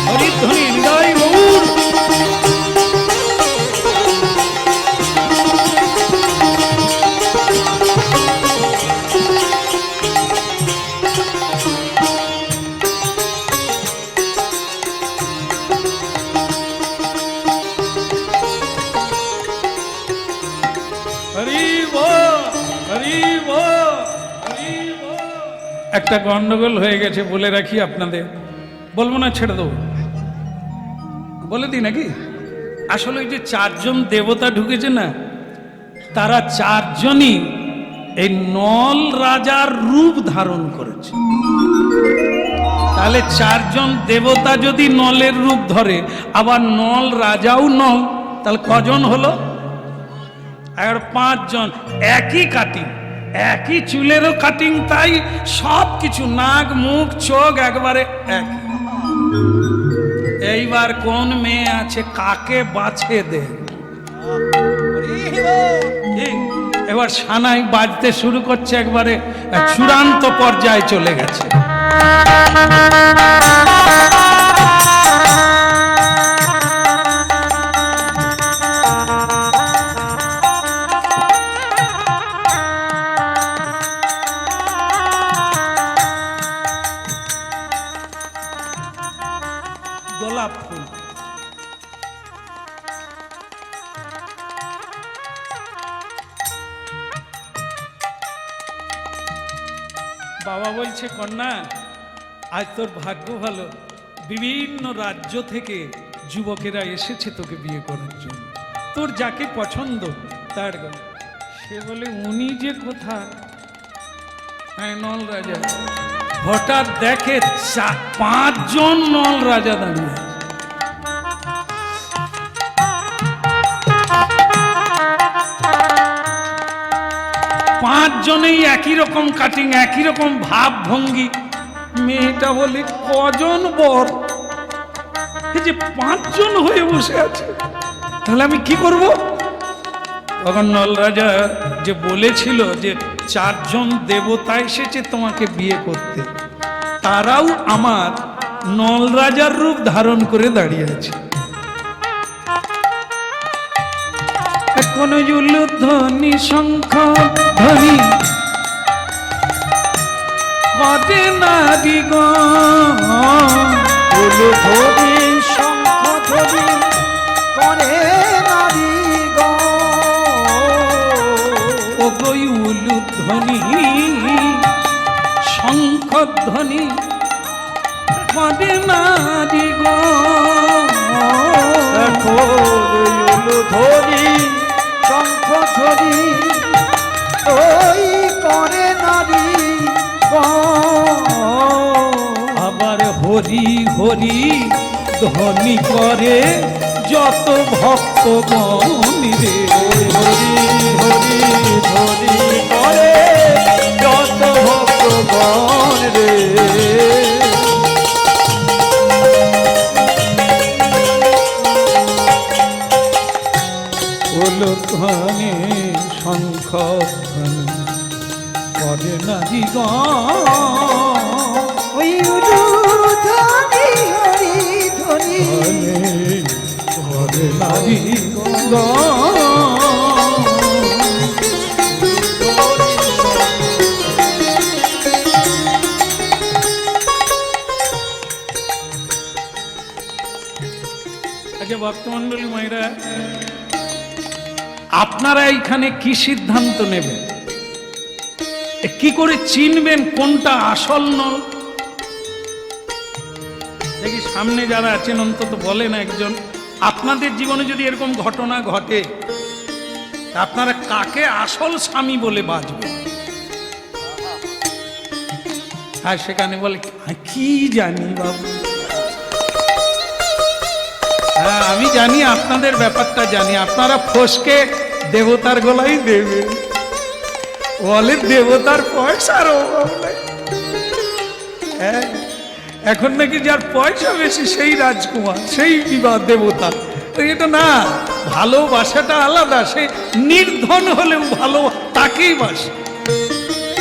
হরিধ্বনি নিদাই গৌর। হরি বল, হরি বল, হরি বল। একটা গন্ডগোল হয়ে গেছে, বলে রাখি আপনাদের। বলবো না, ছেড়ে দেবো, বলে দিই নাকি? আসলে ওই যে 4 জন দেবতা ঢুকেছে না, তারা 4 জনই এই নল রাজার রূপ ধারণ করেছে। তাহলে 4 জন দেবতা যদি নলের রূপ ধরে, আবার নল রাজাও নল, তাহলে কজন হলো? আর 5 জন। একই কাটিং, একই চুলেরও কাটিং, তাই সব কিছু নাক মুখ চোখ একবারে এক। এইবার কোন মেয়ে আছে, কাকে বাছে দে। এবার সানাই বাজতে শুরু করছে, একবারে চূড়ান্ত পর্যায়ে চলে গেছে। গোলাপ ফুল, বাবা বলছে, কন্যা আজ তোর ভাগ্য ভালো, বিভিন্ন রাজ্য থেকে যুবকেরা এসেছে তোকে বিয়ে করার জন্য। তোর যাকে পছন্দ তার গল্প। সে বলে, উনি যে কোথা? হ্যাঁ, নল রাজা। হঠাৎ দেখে 5 জন নল রাজা দাঁড়িয়ে আছে। 5 পাঁচজনেই একই রকম কাটিং, একই রকম ভাব ভঙ্গি। মেয়েটা বলে কজন বর? এই যে পাঁচজন হয়ে বসে আছে, তাহলে আমি কি করব? তখন নল রাজা যে বলেছিল যে চারজন দেবতা এসেছে তোমাকে বিয়ে করতে, তারাও আমার নল রাজার রূপ ধারণ করে দাঁড়িয়ে আছে। কোন ধ্বনি শঙ্খ ধ্বনি কদে নারী উলুধ্বনি শঙ্খধ্বনি করে নারী ও গই উলু ধ্বনি শঙ্খ ধ্বনি কদে নারী উলুধ্বনি শঙ্খধ্বনি ওই করে নারী আবার হরি হরি ধ্বনি করে যত ভক্তগণ রে। হরি হরি ধ্বনি করে যত ভক্তগণ রে। ধ্বনি শঙ্খ ধ্বনি করে নারী ওই উলু ধ্বনি হরি ধ্বনি করে নারী আচ্ছা ভক্তমন্ডলী মায়েরা, আপনারা এইখানে কি সিদ্ধান্ত নেবেন? কি করে চিনবেন কোনটা আসল নল? দেখি সামনে যারা আছেন অন্তত বলেন একজন, আপনাদের জীবনে যদি এরকম ঘটনা ঘটে, আপনারা কাকে আসল স্বামী বলে বাঁচবেন? আর সেখানে বলে কি জানি বাবু, হ্যাঁ আমি জানি, আপনাদের ব্যাপারটা জানি, আপনারা ফসকে দেবতার গলায় দেবে, বলে দেবতার পয়সার অভাব নাই। হ্যাঁ, এখন নাকি যার পয়সা বেশি সেই রাজকুমার, সেই বিবাহ দেবতা। এটা না, ভালোবাসাটা আলাদা। সে নির্ধন হলেও ভালো তাকেই বাসে,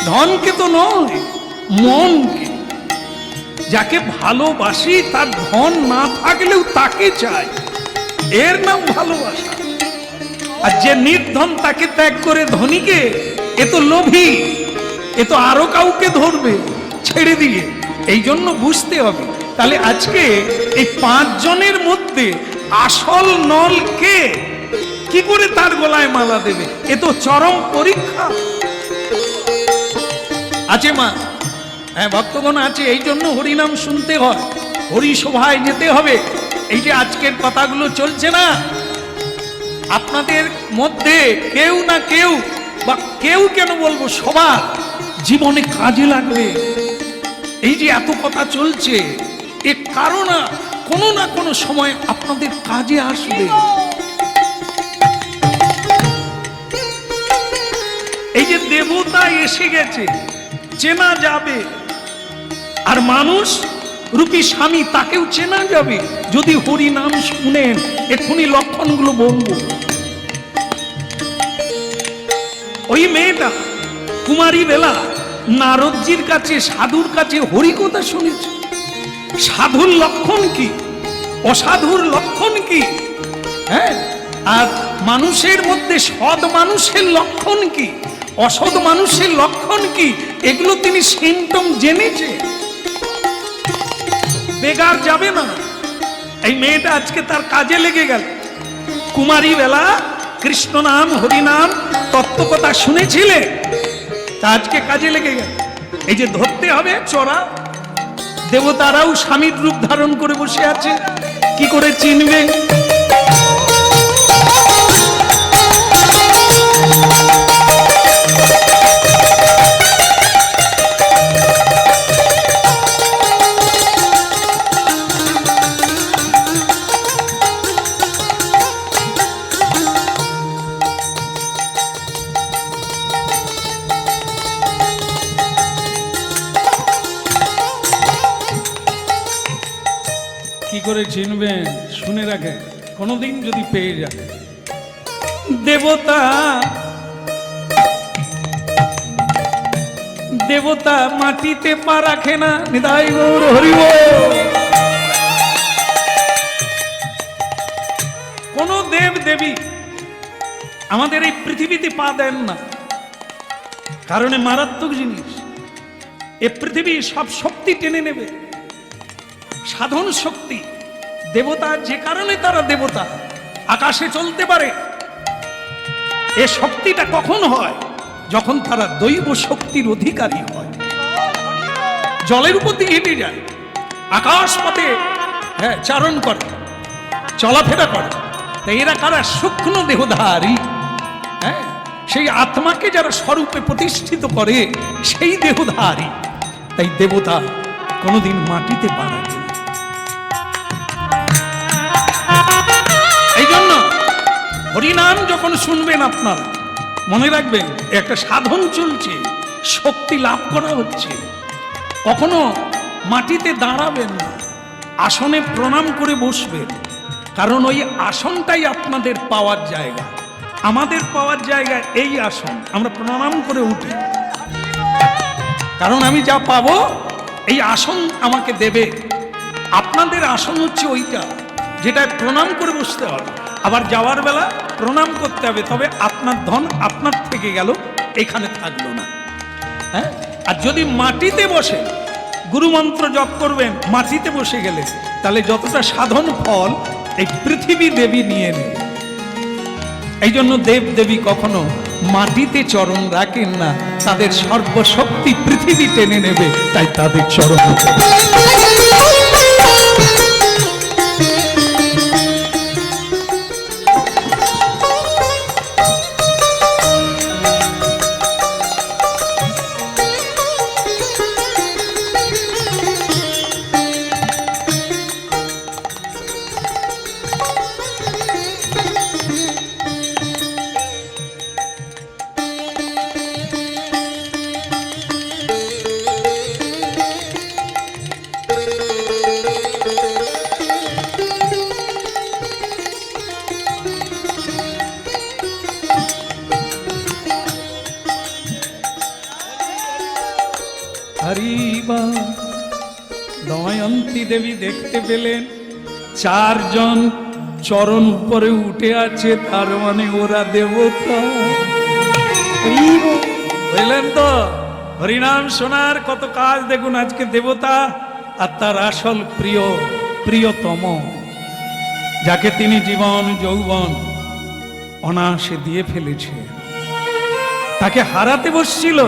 ধনকে তো নয়, মনকে। যাকে ভালোবাসি তার ধন না থাকলেও তাকে চাই, এর নাম ভালোবাসা। আর যে নির্ধন তাকে ত্যাগ করে ধনীকে, এ তো লোভী, এ তো আরো কাউকে ধরবে ছেড়ে দিয়ে। এই জন্য বুঝতে হবে। তাহলে আজকে এই পাঁচজনের মধ্যে আসল নল কে? কি করে তার গলায় মালা দেবে? এ তো চরম পরীক্ষা। আছে মা, হ্যাঁ ভক্তগণ আছে, এই জন্য হরিনাম শুনতে হয়, হরি সভায় যেতে হবে। এই যে আজকের কথাগুলো চলছে না, আপনাদের মধ্যে কেউ না কেউ, বা কেউ কেন বলবো, সবার জীবনে কাজে লাগবে। এই যে এত কথা চলছে, এর কারণ কোনো না কোনো সময় আপনাদের কাজে আসবে। এই যে দেবতা এসে গেছে, চেনা যাবে, আর মানুষ রূপী স্বামী তাকেও চেনা যাবে যদি হরি নাম শুনেন। এক্ষুনি লক্ষণগুলো বলবো। ওই মেয়েটা কুমারী বেলা নারদজির কাছে, সাধুর কাছে হরি কথা শুনেছে। সাধুর লক্ষণ কি, অসাধুর লক্ষণ কি, হ্যাঁ, আর মানুষের মধ্যে সৎ মানুষের লক্ষণ কি, অসৎ মানুষের লক্ষণ কি, এগুলো তিনি সিমটম জেনেছে। বেগার যাবে না। এই মেয়েটা আজকে তার কাজে লেগে গেল। কুমারী বেলা কৃষ্ণ নাম, হরি নাম, তত্ত্বকথা শুনেছিলে, তা আজকে কাজে লেগে গেল। এই যে ধরতে হবে চোরা, দেবতারাও স্বামীর রূপ ধারণ করে বসে আছে, কি করে চিনবে? কি করে চিনবেন? শুনে রাখেন, কোনোদিন যদি পেয়ে যান। দেবতা দেবতা মাটিতে পা রাখে না। নিতাই গৌর হরি বল। কোন দেব দেবী আমাদের এই পৃথিবীতে পা দেন না, কারণে মারাত্মক জিনিস। এ পৃথিবী সব শক্তি টেনে নেবে, সাধন শক্তি। দেবতা যে কারণে তারা দেবতা, আকাশে চলতে পারে। এ শক্তিটা কখন হয়? যখন তারা দৈব শক্তির অধিকারী হয়। জলের উপর দিয়ে হেঁটে যায়, আকাশ পথে চারণ করে, চলাফেরা করে। তাই এরা কারা? সূক্ষ্ম দেহধারী। হ্যাঁ, সেই আত্মাকে যারা স্বরূপে প্রতিষ্ঠিত করে, সেই দেহধারী। তাই দেবতা কোনোদিন মাটিতে পা রাখে না। এই জন্য হরিনাম যখন শুনবেন আপনারা মনে রাখবেন, একটা সাধন চলছে, শক্তি লাভ করা হচ্ছে। কখনো মাটিতে দাঁড়াবেন না, আসনে প্রণাম করে বসবেন। কারণ ওই আসনটাই আপনাদের পাওয়ার জায়গা। আমাদের পাওয়ার জায়গা এই আসন, আমরা প্রণাম করে উঠি। কারণ আমি যা পাবো এই আসন আমাকে দেবে। আপনাদের আসন হচ্ছে ওইটা, যেটা প্রণাম করে বসতে হবে। আবার যাওয়ার বেলা প্রণাম করতে হবে, তবে আপনার ধন আপনার থেকে গেল, এখানে থাকলো না। হ্যাঁ, আর যদি মাটিতে বসে গুরুমন্ত্র জপ করবেন, মাটিতে বসে গেলে তাহলে যতটা সাধন ফল এই পৃথিবী দেবী নিয়ে নেবে। এই জন্য দেব দেবী কখনো মাটিতে চরণ রাখেন না, তাদের সর্বশক্তি পৃথিবী টেনে নেবে, তাই তাদের চরণ। হরিবা দময়ন্তী দেবী দেখতে পেলেন চারজন চরণ উপরে উঠে আছে, তার মানে ওরা দেবতা। বুঝলেন তো? হরিনাম শোনার কত কাজ। দেখুন আজকে দেবতা আর তার আসল প্রিয় প্রিয়তম, যাকে তিনি জীবন যৌবন অনায়াসে দিয়ে ফেলেছে, তাকে হারাতে বসছিল।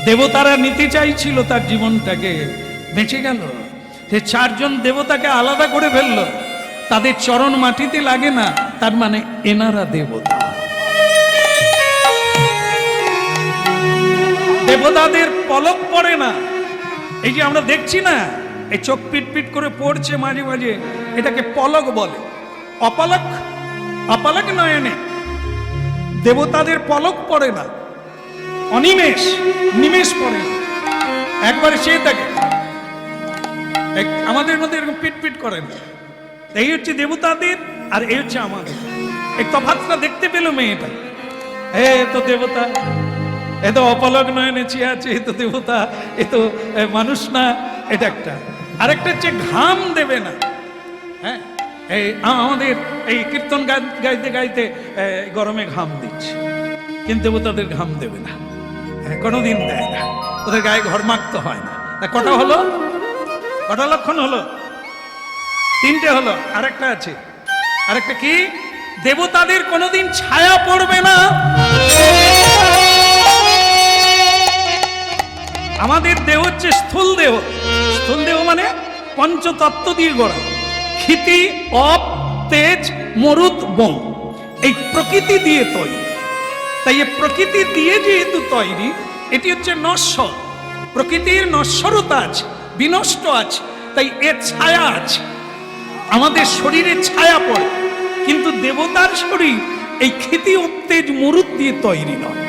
দেবতারা নিতে চাইছিল তার জীবনটাকে, বেঁচে গেল। সে চারজন দেবতাকে আলাদা করে ফেললো, তাদের চরণ মাটিতে লাগে না, তার মানে এনারা দেবতা। দেবতাদের পলক পড়ে না। এই যে আমরা দেখছি না, এই চোখ পিট পিট করে পড়ছে মাঝে মাঝে, এটাকে পলক বলে। অপলক, অপলক নয়নে দেবতাদের পলক পড়ে না, অনিমেষ নিমেষ পড়ে না, একবারে চেয়ে থাকে। আমাদের মধ্যে এরকম পিট পিট করে না। এই হচ্ছে দেবতাদের, আর এই হচ্ছে আমাদের। এই তফাৎটা দেখতে পেল মেয়েটা। এ তো দেবতা, এ তো অপলক নয়নে চেয়ে আছে, এ তো দেবতা, এ তো মানুষ না। এটা একটা। আরেকটা হচ্ছে ঘাম দেবে না। হ্যাঁ, এই আমাদের এই কীর্তন গাইতে গাইতে গরমে ঘাম দিচ্ছে, কিন্তু দেবতাদের ঘাম দেবে না, কোনোদিন দেয় না। ওদের গায়ে ঘরমাক্ত হয় না। কটা হলো? কটা লক্ষণ হলো? তিনটে হলো। আরেকটা আছে। আরেকটা কি? দেবতাদের কোনোদিন ছায়া পড়বে না। আমাদের দেহ হচ্ছে স্থূল দেহ। স্থূল দেহ মানে পঞ্চতত্ত্ব দিয়ে গড়া। ক্ষিতি, অপ, তেজ, মরুত, বোম, এই প্রকৃতি দিয়ে তৈরি। তাই এই প্রকৃতি দিয়ে যেহেতু তৈরি, এটি হচ্ছে নশ্বর। প্রকৃতির নশ্বরতা আছে, বিনষ্ট আছে, তাই এর ছায়া আছে। আমাদের শরীরে ছায়া পড়ে, কিন্তু দেবতার শরীর এই ক্ষিতি, তেজ, মরুত দিয়ে তৈরি নয়।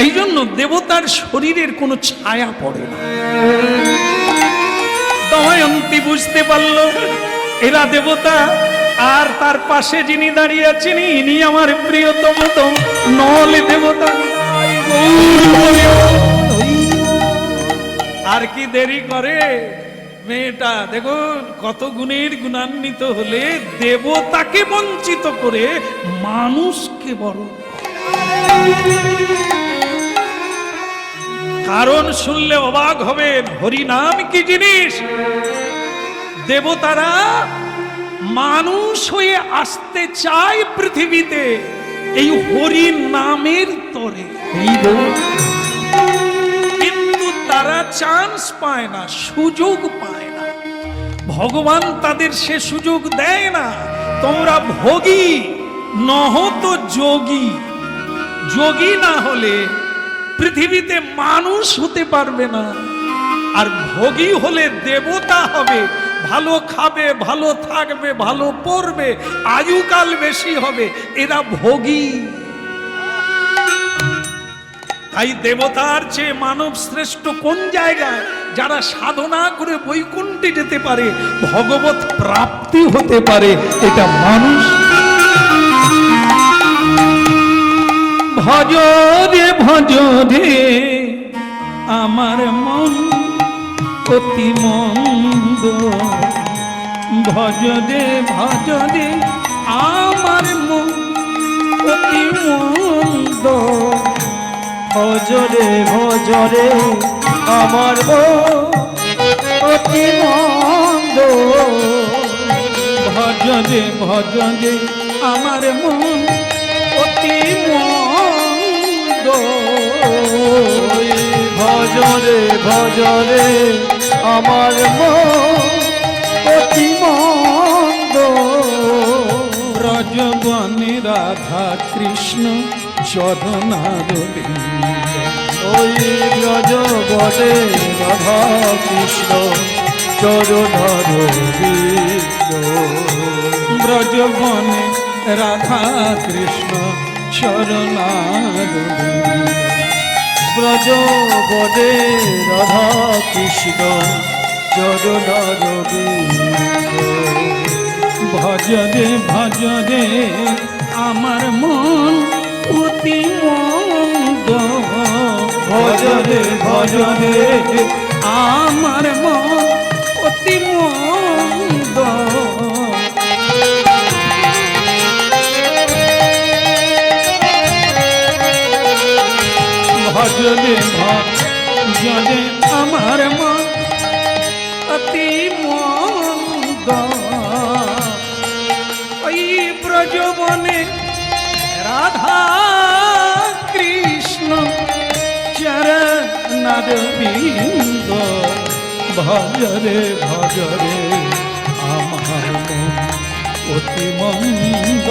এই জন্য দেবতার শরীরের কোনো ছায়া পড়ে না। দময়ন্তী বুঝতে পারল এরা দেবতা, আর তার পাশে যিনি দাঁড়িয়ে আছেন ইনি আমার প্রিয়তম নল দেবতা। আর কি দেরি করে মেয়েটা, দেখুন কত গুণের গুণান্বিত হলে দেবতাকে বঞ্চিত করে মানুষকে বড়। কারণ শুনলে অবাক হবেন, হরিনাম কি জিনিস। দেবতারা মানুষ হয়ে আসতে চায় পৃথিবীতে এই হরি নামের তরে, কিন্তু তারা চান্স পায় না, সুযোগ পায় না। ভগবান তাদের সে সুযোগ দেয় না। তোমরা ভোগী নহ তো যোগী, যোগী না হলে পৃথিবীতে মানুষ হতে পারবে না, আর ভোগী হলে দেবতা হবে। ভালো খাবে, ভালো থাকবে, ভালো পড়বে, আয়ুকাল বেশি হবে, এরা ভোগী। তাই দেবতার চেয়ে মানব শ্রেষ্ঠ কোন জায়গায়? যারা সাধনা করে বৈকুণ্ঠে যেতে পারে, ভগবত প্রাপ্তি হতে পারে, এটা মানুষ। ভজ রে ভজ রে আমার মন অতি মন্দ, ভজ রে আমার মন অতি মন্দ, ভজরে ভজরে আমার মন অতি মন্দ, ভজ রে আমার মন অতি মন্দ, ভজরে ভজরে আমার মন অতি মন্দ, ব্রজবনে রাধা কৃষ্ণ চরণারবিন্দ, ওই ব্রজ বনে রাধা কৃষ্ণ চরণারবিন্দ, ব্রজবনে রাধা কৃষ্ণ চরণারবিন্দ, ব্রজ বনে রাধা কৃষ্ণ চরণারবিন্দ, ভজরে আমার মন অতি মন্দ, ভজরে আমার মন অতি মন্দ, ভজরে আমার মন অতি মন্দ, ওই ব্রজবনে রাধা কৃষ্ণ চরণারবিন্দ, ভজরে আমার মন অতি মন্দ।